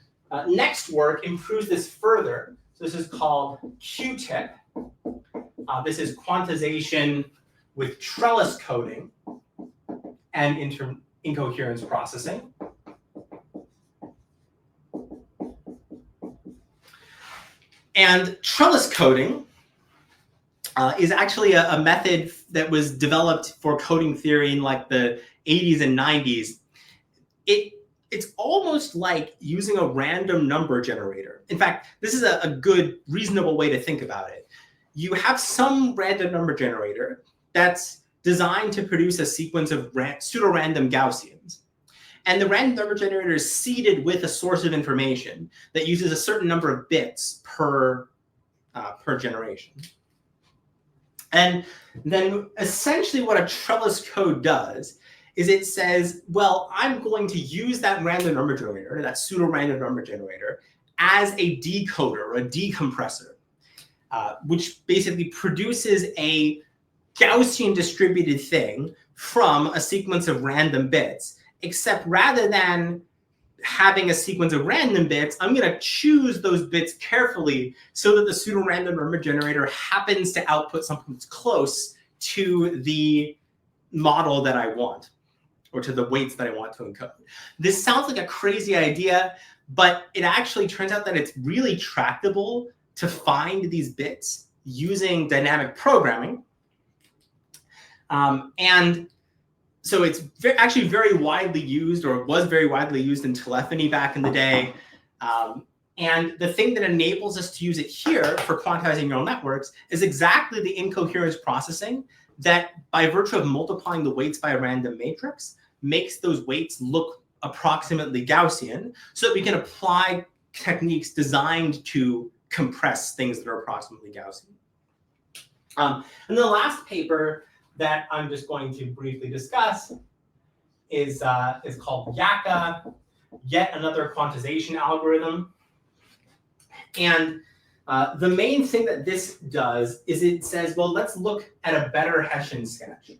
next work improves this further. So this is called Q-tip. This is quantization with trellis coding and incoherence processing. And trellis coding is actually a method that was developed for coding theory in like the 80s and 90s. It's almost like using a random number generator. In fact, this is a good, reasonable way to think about it. You have some random number generator that's designed to produce a sequence of pseudo-random Gaussians. And the random number generator is seeded with a source of information that uses a certain number of bits per generation. And then essentially what a trellis code does is it says, well, I'm going to use that random number generator, that pseudo-random number generator, as a decoder or a decompressor, which basically produces a Gaussian distributed thing from a sequence of random bits, except rather than having a sequence of random bits, I'm going to choose those bits carefully so that the pseudo-random number generator happens to output something that's close to the model that I want, or to the weights that I want to encode. This sounds like a crazy idea, but it actually turns out that it's really tractable to find these bits using dynamic programming. And so it's actually very widely used, or was very widely used in telephony back in the day. And the thing that enables us to use it here for quantizing neural networks is exactly the incoherence processing that, by virtue of multiplying the weights by a random matrix, makes those weights look approximately Gaussian, so that we can apply techniques designed to compress things that are approximately Gaussian. And the last paper that I'm just going to briefly discuss is called Yaka, yet another quantization algorithm. And the main thing that this does is it says, well, let's look at a better Hessian sketch.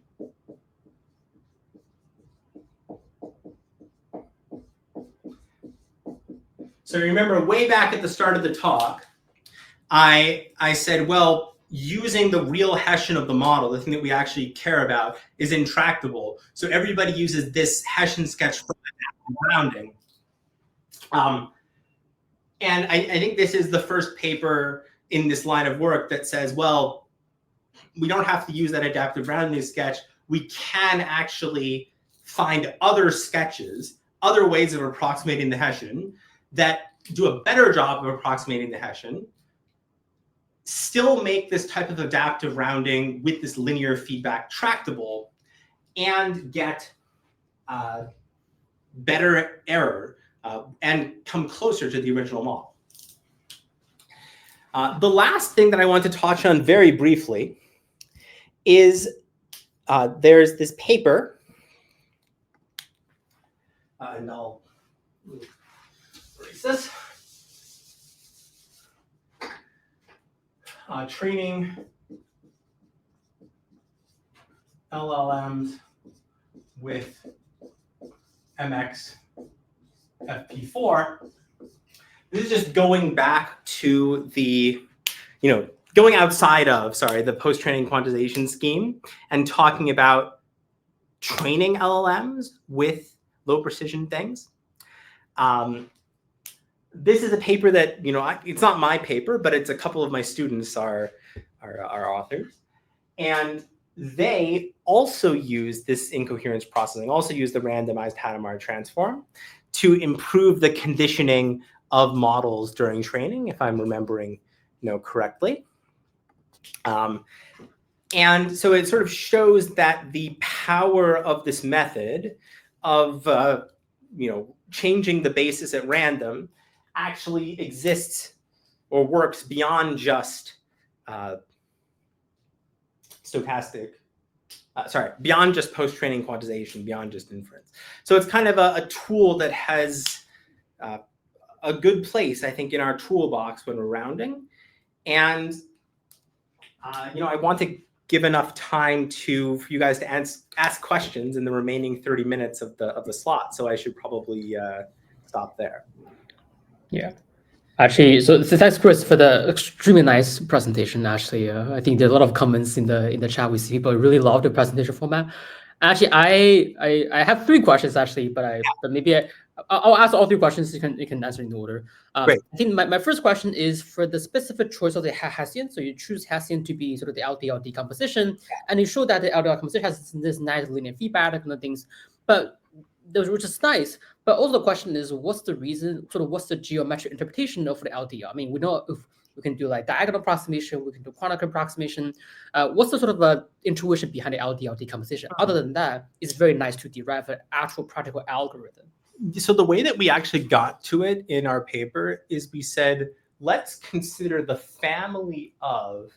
So remember, way back at the start of the talk, I said, well, using the real Hessian of the model, the thing that we actually care about, is intractable. So everybody uses this Hessian sketch for rounding. And I think this is the first paper in this line of work that says, well, we don't have to use that adaptive rounding sketch. We can actually find other sketches, other ways of approximating the Hessian that do a better job of approximating the Hessian, still make this type of adaptive rounding with this linear feedback tractable, and get better error and come closer to the original model. The last thing that I want to touch on very briefly is there's this paper, and I'll erase this. Training LLMs with MX FP4. This is just going back to the, going outside of, the post-training quantization scheme and talking about training LLMs with low precision things. This is a paper that, it's not my paper, but it's a couple of my students are authors. And they also use this incoherence processing, also use the randomized Hadamard transform to improve the conditioning of models during training, if I'm remembering correctly. And so it sort of shows that the power of this method of changing the basis at random actually exists or works beyond just beyond just post-training quantization, beyond just inference. So it's kind of a tool that has a good place, I think, in our toolbox when we're rounding. And I want to give enough time for you guys to ask questions in the remaining 30 minutes of the slot. So I should probably stop there. Yeah. Actually, so thanks, Chris, for the extremely nice presentation. Actually, I think there's a lot of comments in the chat. We see people really love the presentation format. Actually, I have 3 questions actually, but maybe I'll ask all 3 questions. You can answer in order. Great. I think my first question is for the specific choice of the Hessian. So you choose Hessian to be sort of the LDL decomposition, and you show that the LDL decomposition has this nice linear feedback and kind of things, which is nice. But also the question is, what's the reason? Sort of what's the geometric interpretation of the LDL? I mean, we know if we can do like diagonal approximation, we can do quantum approximation. What's the sort of intuition behind the LDL decomposition? Other than that, it's very nice to derive an actual practical algorithm. So the way that we actually got to it in our paper is we said, let's consider the family of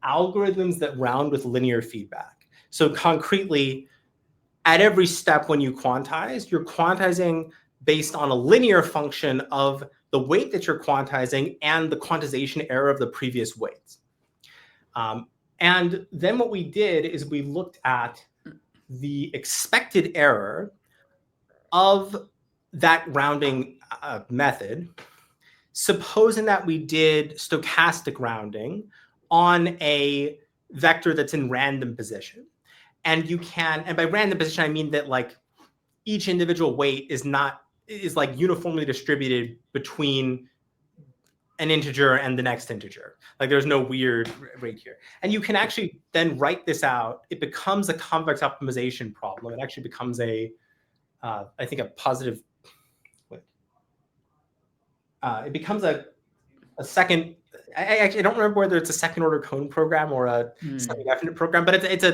algorithms that round with linear feedback. So concretely, at every step when you quantize, you're quantizing based on a linear function of the weight that you're quantizing and the quantization error of the previous weights. And then what we did is we looked at the expected error of that rounding method, supposing that we did stochastic rounding on a vector that's in random position. And by random position, I mean that like each individual weight is like uniformly distributed between an integer and the next integer. Like there's no weird rate here. And you can actually then write this out. It becomes a convex optimization problem. It actually becomes I think a positive, it becomes a second, I actually don't remember whether it's a second order cone program or a semi-definite program, but it's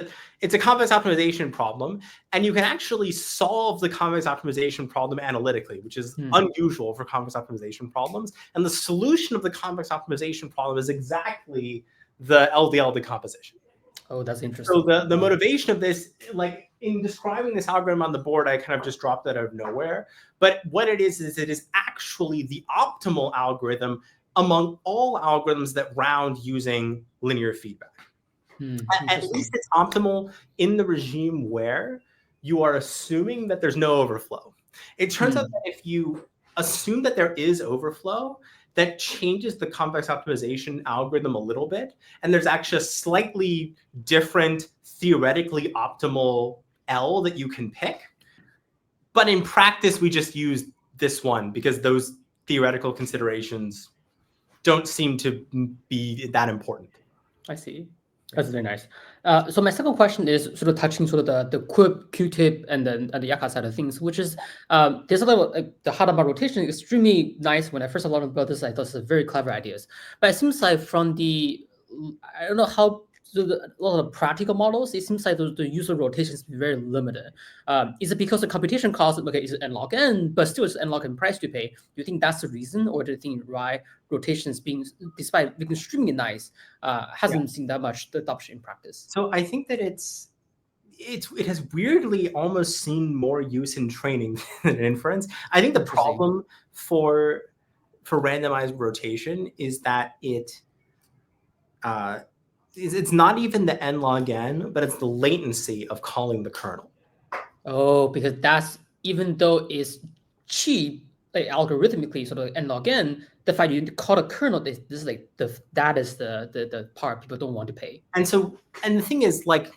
a convex optimization problem. And you can actually solve the convex optimization problem analytically, which is unusual for convex optimization problems. And the solution of the convex optimization problem is exactly the LDL decomposition. Oh, that's interesting. So the motivation of this, like in describing this algorithm on the board, I kind of just dropped that out of nowhere. But what it is it is actually the optimal algorithm among all algorithms that round using linear feedback. At least it's optimal in the regime where you are assuming that there's no overflow. It turns out that if you assume that there is overflow, that changes the convex optimization algorithm a little bit. And there's actually a slightly different theoretically optimal L that you can pick. But in practice, we just use this one because those theoretical considerations don't seem to be that important. I see. That's very nice. So my second question is sort of touching sort of the Quip, Q-tip, and the Yaka side of things, which is there's a little the Hadamard rotation is extremely nice. When I first learned about this, I thought it's a very clever ideas. But it seems like from I don't know how a lot of practical models, it seems like the user rotation is very limited. Is it because the computation cost, is it n log n, but still it's n log n price to pay? Do you think that's the reason, or do you think rotations being, despite being extremely nice, hasn't seen that much adoption in practice? So I think that it has weirdly almost seen more use in training than inference. I think the problem for randomized rotation is that it's not even the n log n, but it's the latency of calling the kernel. Oh, because that's, even though it's cheap, like algorithmically, sort of n log n, the fact you call a kernel, this is like that is the part people don't want to pay. And the thing is, like,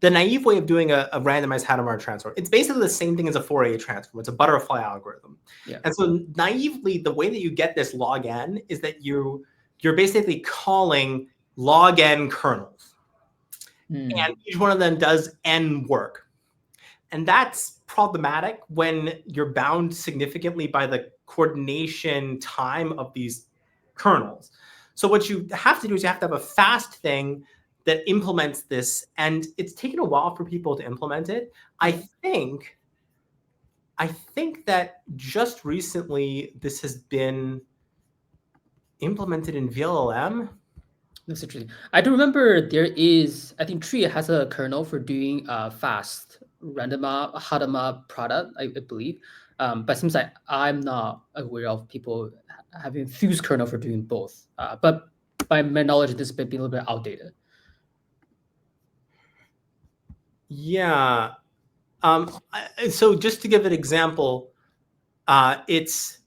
the naive way of doing a randomized Hadamard transform, it's basically the same thing as a Fourier transform. It's a butterfly algorithm. Yeah. And so naively, the way that you get this log n is that you're basically calling log n kernels. And each one of them does n work. And that's problematic when you're bound significantly by the coordination time of these kernels. So what you have to do is you have to have a fast thing that implements this, and it's taken a while for people to implement it. I think that just recently this has been implemented in VLLM. That's interesting. I do remember there is, I think Tree has a kernel for doing fast Hadamard product, I believe. But it seems like I'm not aware of people having Fuse kernel for doing both. But by my knowledge, this may be a little bit outdated. Yeah. So just to give an example, it's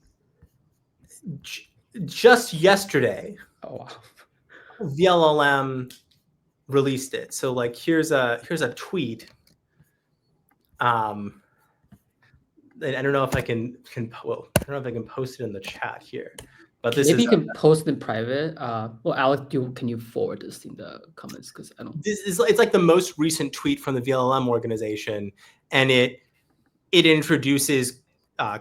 just yesterday. Oh wow. VLLM released it. So like here's a tweet. I don't know if I can well, I don't know if I can post it in the chat here. But this maybe is you can post in private. Well, Alex, can you forward this in the comments? Because I don't. It's like the most recent tweet from the VLLM organization, and it introduces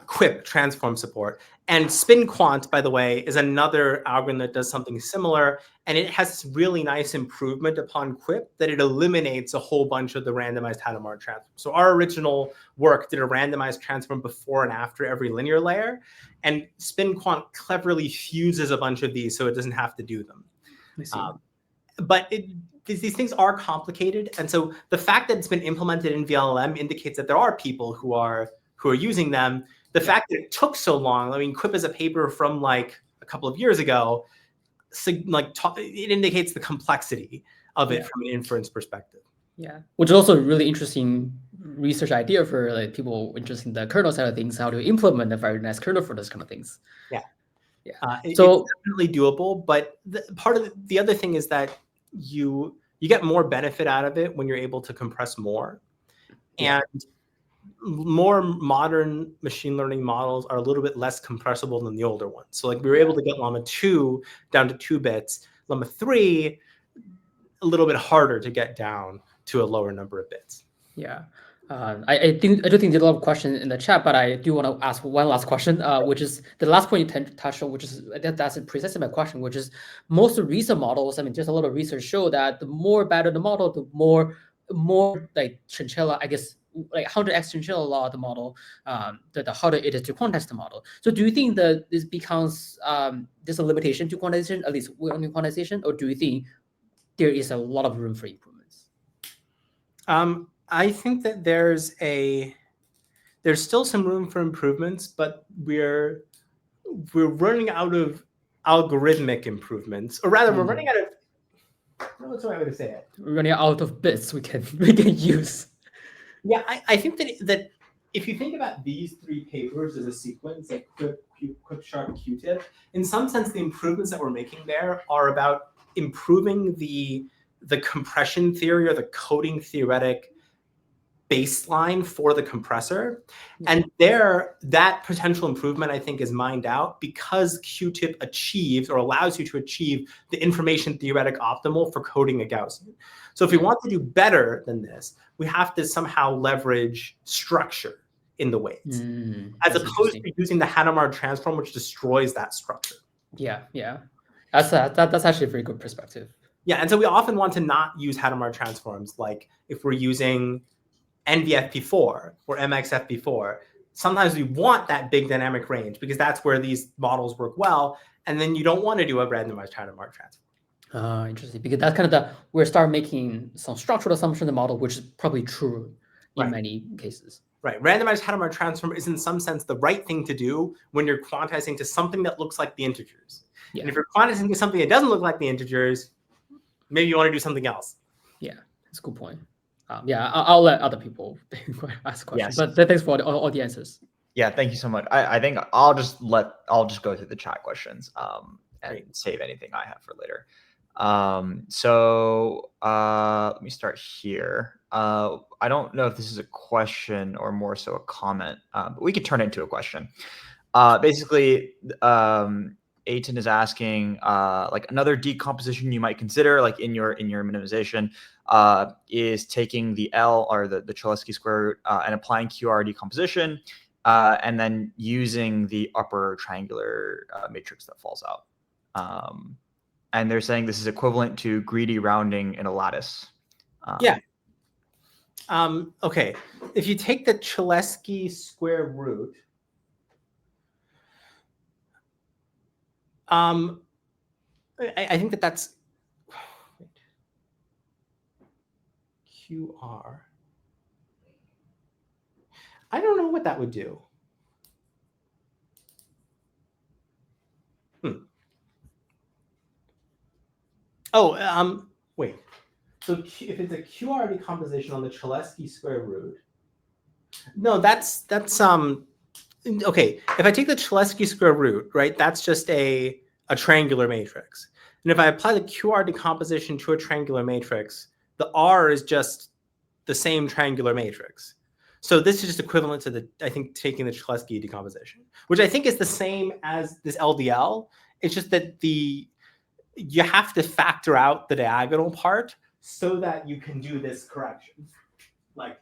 Quip transform support. And SpinQuant, by the way, is another algorithm that does something similar, and it has this really nice improvement upon Quip that it eliminates a whole bunch of the randomized Hadamard transform. So our original work did a randomized transform before and after every linear layer, and SpinQuant cleverly fuses a bunch of these so it doesn't have to do them. But these things are complicated, and so the fact that it's been implemented in VLLM indicates that there are people who are using them. The fact that it took so long, I mean, Quip is a paper from like a couple of years ago, it indicates the complexity of it from an inference perspective. Yeah, which is also a really interesting research idea for like people interested in the kernel side of things, how to implement a very nice kernel for those kind of things. Yeah. So it's definitely doable, but part of the other thing is that you get more benefit out of it when you're able to compress more. And more modern machine learning models are a little bit less compressible than the older ones. So like we were able to get Llama 2 down to 2 bits. Llama 3, a little bit harder to get down to a lower number of bits. Yeah. I do think there's a lot of questions in the chat, but I do want to ask one last question, which is the last point you touched on, which is that's precisely my question, which is most recent models. I mean, just a lot of research show that the more better the model, the more like chinchilla, I guess, like 100x chinchilla law of the model, the harder it is to quantize the model. So do you think that this becomes there's a limitation to quantization, at least on quantization, or do you think there is a lot of room for improvements? I think that there's still some room for improvements, but we're running out of algorithmic improvements, or rather, we're running out of. What's the right way to say it? We're running out of bits we can use. Yeah, I think that if you think about these 3 papers as a sequence, like Quip, Sharp, Q-tip, in some sense, the improvements that we're making there are about improving the compression theory or the coding theoretic baseline for the compressor. And that potential improvement, I think, is mined out because Q-tip achieves or allows you to achieve the information theoretic optimal for coding a Gaussian. So if we want to do better than this, we have to somehow leverage structure in the weights, as opposed to using the Hadamard transform, which destroys that structure. Yeah. That's actually a very good perspective. Yeah, and so we often want to not use Hadamard transforms, like if we're using NVFP4 or MXFP4. Sometimes we want that big dynamic range because that's where these models work well, and then you don't want to do a randomized Hadamard transform. Interesting, because that's kind of we start making some structural assumption in the model, which is probably true in many cases. Right. Randomized Hadamard transform is in some sense the right thing to do when you're quantizing to something that looks like the integers. Yeah. And if you're quantizing to something that doesn't look like the integers, maybe you want to do something else. Yeah, that's a good point. Yeah, I'll let other people ask questions. Yes. But thanks for all the answers. Yeah, thank you so much. I think I'll just go through the chat questions and save anything I have for later. So let me start here. I don't know if this is a question or more so a comment, but we could turn it into a question. Basically, Aiton is asking, like another decomposition you might consider, like in your minimization, is taking the L or the Cholesky square root and applying QR decomposition, and then using the upper triangular matrix that falls out. And they're saying this is equivalent to greedy rounding in a lattice. Yeah. Okay. If you take the Cholesky square root, I think that's QR. I don't know what that would do. Oh, wait. So if it's a QR decomposition on the Cholesky square root, no, that's okay. If I take the Cholesky square root, right, that's just a triangular matrix. And if I apply the QR decomposition to a triangular matrix, the R is just the same triangular matrix. So this is just equivalent to I think, taking the Cholesky decomposition, which I think is the same as this LDL. It's just that you have to factor out the diagonal part so that you can do this correction. Like,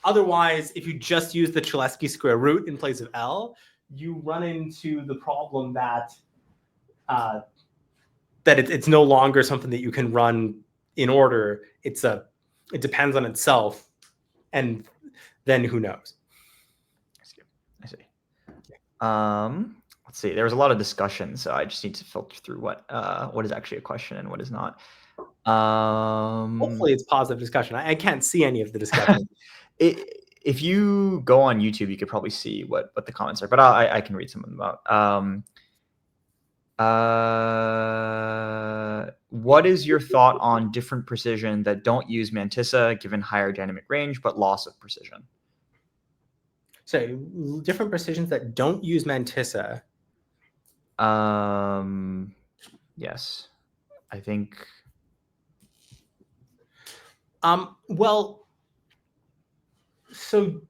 otherwise, if you just use the Cholesky square root in place of L, you run into the problem that it's no longer something that you can run in order. It depends on itself, and then who knows? I see. Let's see. There was a lot of discussion, so I just need to filter through what is actually a question and what is not. Hopefully, it's positive discussion. I can't see any of the discussion. If you go on YouTube, you could probably see what the comments are, but I can read some of them out. What is your thought on different precision that don't use Mantissa, given higher dynamic range but loss of precision? So different precisions that don't use Mantissa. Yes, I think. Well, so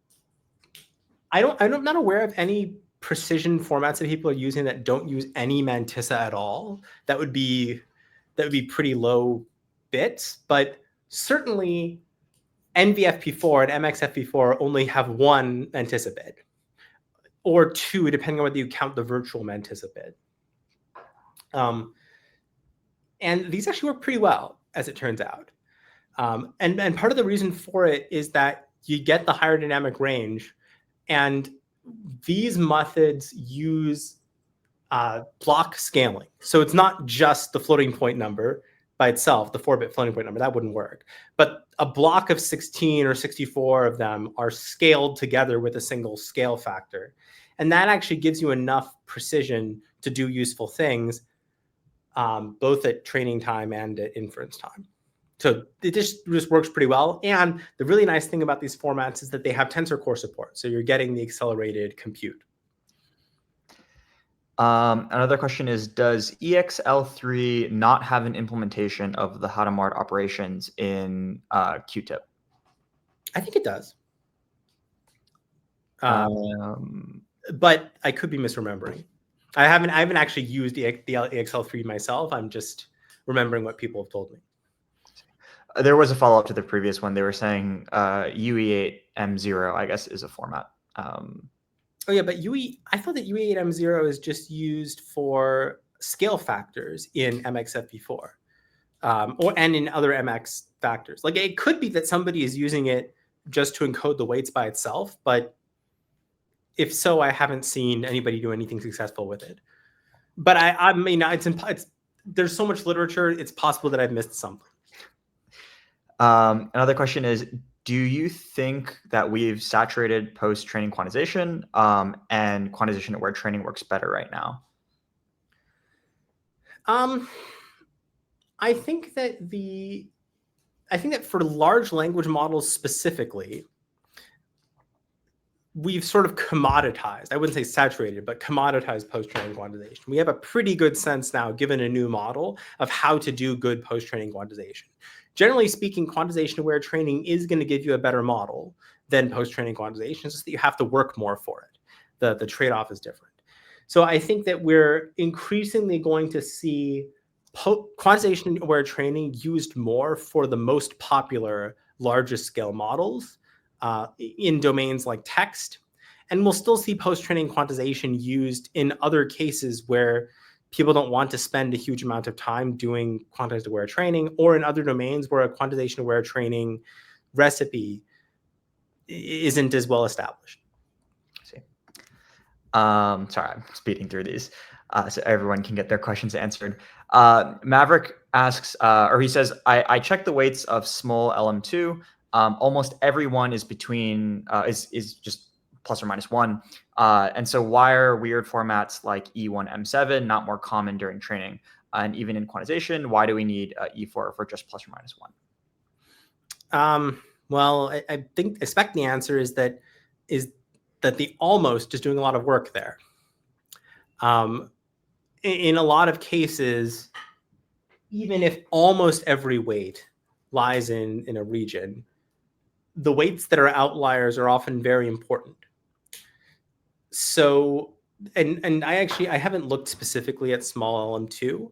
I'm not aware of any precision formats that people are using that don't use any Mantissa at all. That would be pretty low bits, but certainly NVFP4 and MXFP4 only have one Mantissa bit, or two, depending on whether you count the virtual Mantissa bit. And these actually work pretty well, as it turns out. And part of the reason for it is that you get the higher dynamic range, and these methods use block scaling. So it's not just the floating point number by itself, the 4-bit floating point number, that wouldn't work. But a block of 16 or 64 of them are scaled together with a single scale factor. And that actually gives you enough precision to do useful things, both at training time and at inference time. So it just works pretty well. And the really nice thing about these formats is that they have tensor core support. So you're getting the accelerated compute. Another question is, does EXL3 not have an implementation of the Hadamard operations in QTIP? I think it does. But I could be misremembering. I haven't actually used the EXL3 myself. I'm just remembering what people have told me. There was a follow-up to the previous one. They were saying UE8M0, I guess, is a format. Oh yeah, but I thought that UE8M0 is just used for scale factors in MXFP4, and in other MX factors. Like, it could be that somebody is using it just to encode the weights by itself, but if so, I haven't seen anybody do anything successful with it. But I mean, there's so much literature, it's possible that I've missed something. Another question is, do you think that we've saturated post-training quantization and quantization-aware training works better right now? I think that for large language models specifically, we've sort of commoditized, I wouldn't say saturated, but commoditized post-training quantization. We have a pretty good sense now, given a new model, of how to do good post-training quantization. Generally speaking, quantization-aware training is going to give you a better model than post-training quantization, just that you have to work more for it. The trade-off is different. So I think that we're increasingly going to see quantization-aware training used more for the most popular, largest scale models in domains like text. And we'll still see post-training quantization used in other cases where people don't want to spend a huge amount of time doing quantization-aware training, or in other domains where a quantization-aware training recipe isn't as well established. Sorry, I'm speeding through these so everyone can get their questions answered. Maverick asks, or he says, I checked the weights of small LM2. Almost everyone is between is just plus or minus 1. And so why are weird formats like E1M7 not more common during training? And even in quantization, why do we need E4 for just plus or minus 1? Well, I expect the answer is that the almost is doing a lot of work there. In a lot of cases, even if almost every weight lies in a region, the weights that are outliers are often very important. So, and I haven't looked specifically at small LM2,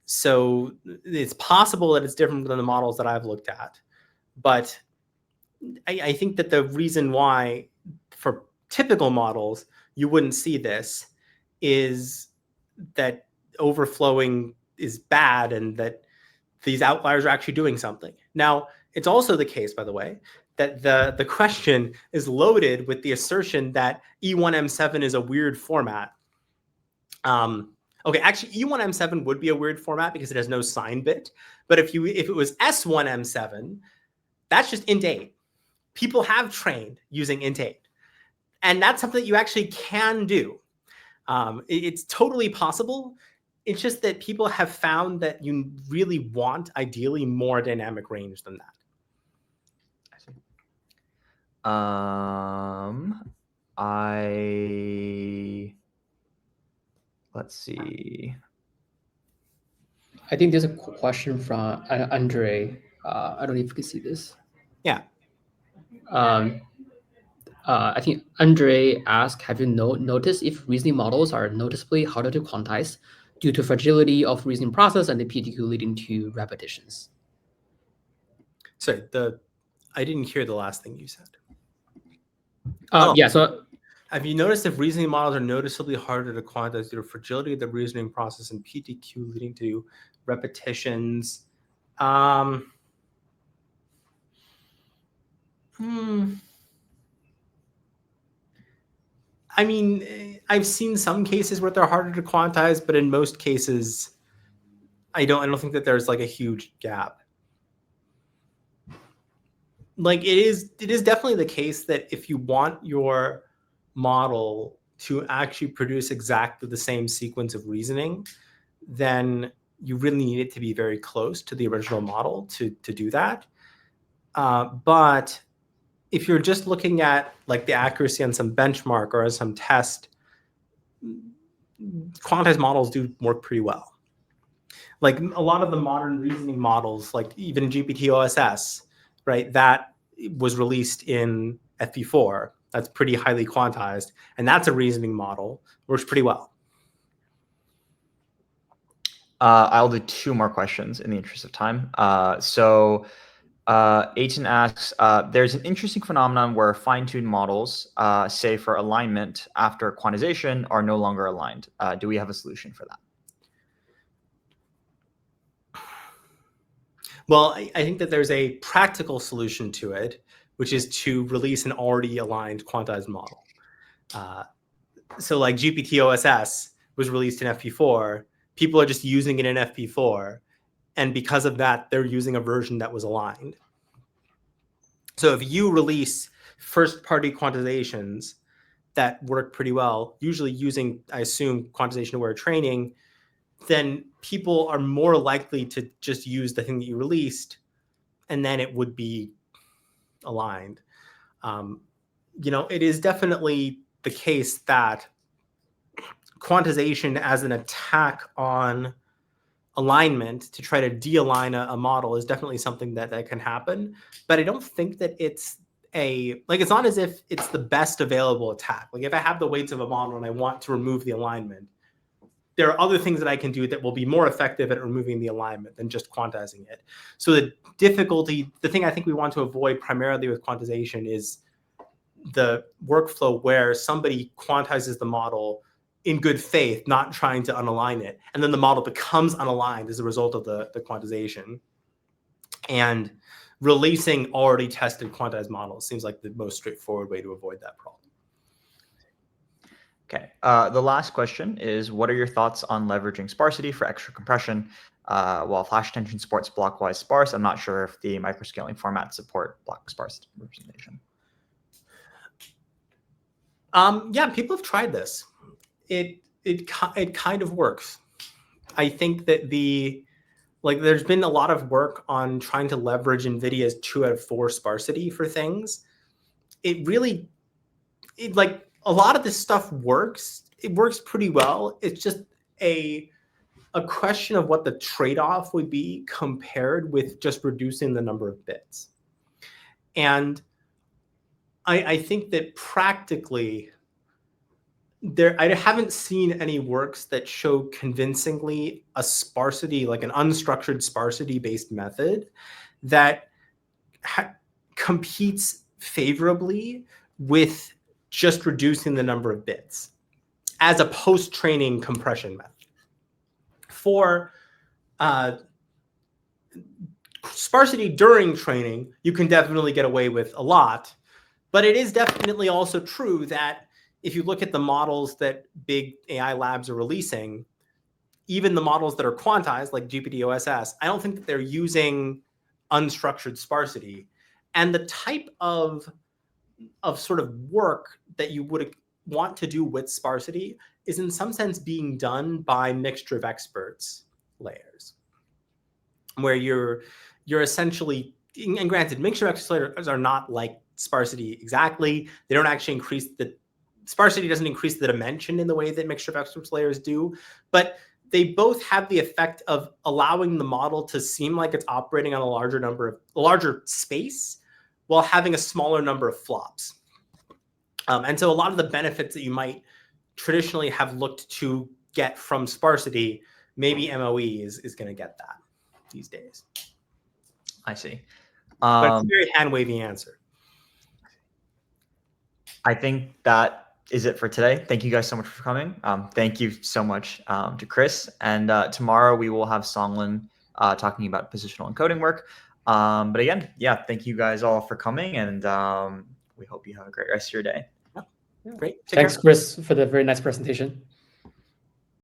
so it's possible that it's different than the models that I've looked at. But I think that the reason why for typical models you wouldn't see this is that overflowing is bad and that these outliers are actually doing something. Now, it's also the case, by the way, that the question is loaded with the assertion that E1M7 is a weird format. Okay, actually, E1M7 would be a weird format because it has no sign bit. But if it was S1M7, that's just int 8. People have trained using int 8. And that's something that you actually can do. It's totally possible. It's just that people have found that you really want, ideally, more dynamic range than that. Let's see. I think there's a question from Andre. I don't know if you can see this. Yeah. I think Andre asked, have you noticed if reasoning models are noticeably harder to quantize due to fragility of reasoning process and the PTQ leading to repetitions? Sorry, I didn't hear the last thing you said. Yeah, so have you noticed if reasoning models are noticeably harder to quantize due to fragility of the reasoning process and PTQ leading to repetitions? I mean, I've seen some cases where they're harder to quantize, but in most cases, I don't think that there's like a huge gap. Like it is definitely the case that if you want your model to actually produce exactly the same sequence of reasoning, then you really need it to be very close to the original model to do that. But if you're just looking at like the accuracy on some benchmark or some test, quantized models do work pretty well. Like a lot of the modern reasoning models, like even GPT-OSS, right? That was released in FP4. That's pretty highly quantized. And that's a reasoning model. Works pretty well. I'll do 2 more questions in the interest of time. Aiton asks, there's an interesting phenomenon where fine-tuned models, say for alignment after quantization, are no longer aligned. Do we have a solution for that? Well, I think that there's a practical solution to it, which is to release an already aligned quantized model. So like GPT-OSS was released in FP4 people are just using it in FP4. And because of that, they're using a version that was aligned. So if you release first-party quantizations that work pretty well, usually using, I assume, quantization-aware training, then people are more likely to just use the thing that you released, and then it would be aligned. It is definitely the case that quantization as an attack on alignment to try to de-align a model is definitely something that can happen. But I don't think that it's it's not as if it's the best available attack. Like if I have the weights of a model and I want to remove the alignment, there are other things that I can do that will be more effective at removing the alignment than just quantizing it. So the thing I think we want to avoid primarily with quantization is the workflow where somebody quantizes the model in good faith, not trying to unalign it, and then the model becomes unaligned as a result of the quantization. And releasing already tested quantized models seems like the most straightforward way to avoid that problem. Okay. The last question is, what are your thoughts on leveraging sparsity for extra compression? While flash attention supports blockwise sparse, I'm not sure if the microscaling formats support block sparse representation. Yeah, people have tried this. It kind of works. I think that there's been a lot of work on trying to leverage NVIDIA's 2 out of 4 sparsity for things. A lot of this stuff works. It works pretty well. It's just a question of what the trade-off would be compared with just reducing the number of bits. And I think that practically, I haven't seen any works that show convincingly a sparsity, like an unstructured sparsity-based method that competes favorably with just reducing the number of bits as a post-training compression method. For sparsity during training, you can definitely get away with a lot, but it is definitely also true that if you look at the models that big AI labs are releasing, even the models that are quantized, like GPT-OSS, I don't think that they're using unstructured sparsity. And the type of sort of work that you would want to do with sparsity is in some sense being done by mixture of experts layers, where you're essentially, and granted, mixture of experts layers are not like sparsity exactly. They don't actually increase sparsity doesn't increase the dimension in the way that mixture of experts layers do, but they both have the effect of allowing the model to seem like it's operating on a larger space while having a smaller number of flops. And so a lot of the benefits that you might traditionally have looked to get from sparsity, maybe MoEs is going to get that these days. I see. But it's a very hand-wavy answer. I think that is it for today. Thank you guys so much for coming. Thank you so much to Chris. And tomorrow we will have Songlin talking about positional encoding work. But again, yeah, thank you guys all for coming, and we hope you have a great rest of your day. Yeah. Great. Thanks, Chris, for the very nice presentation.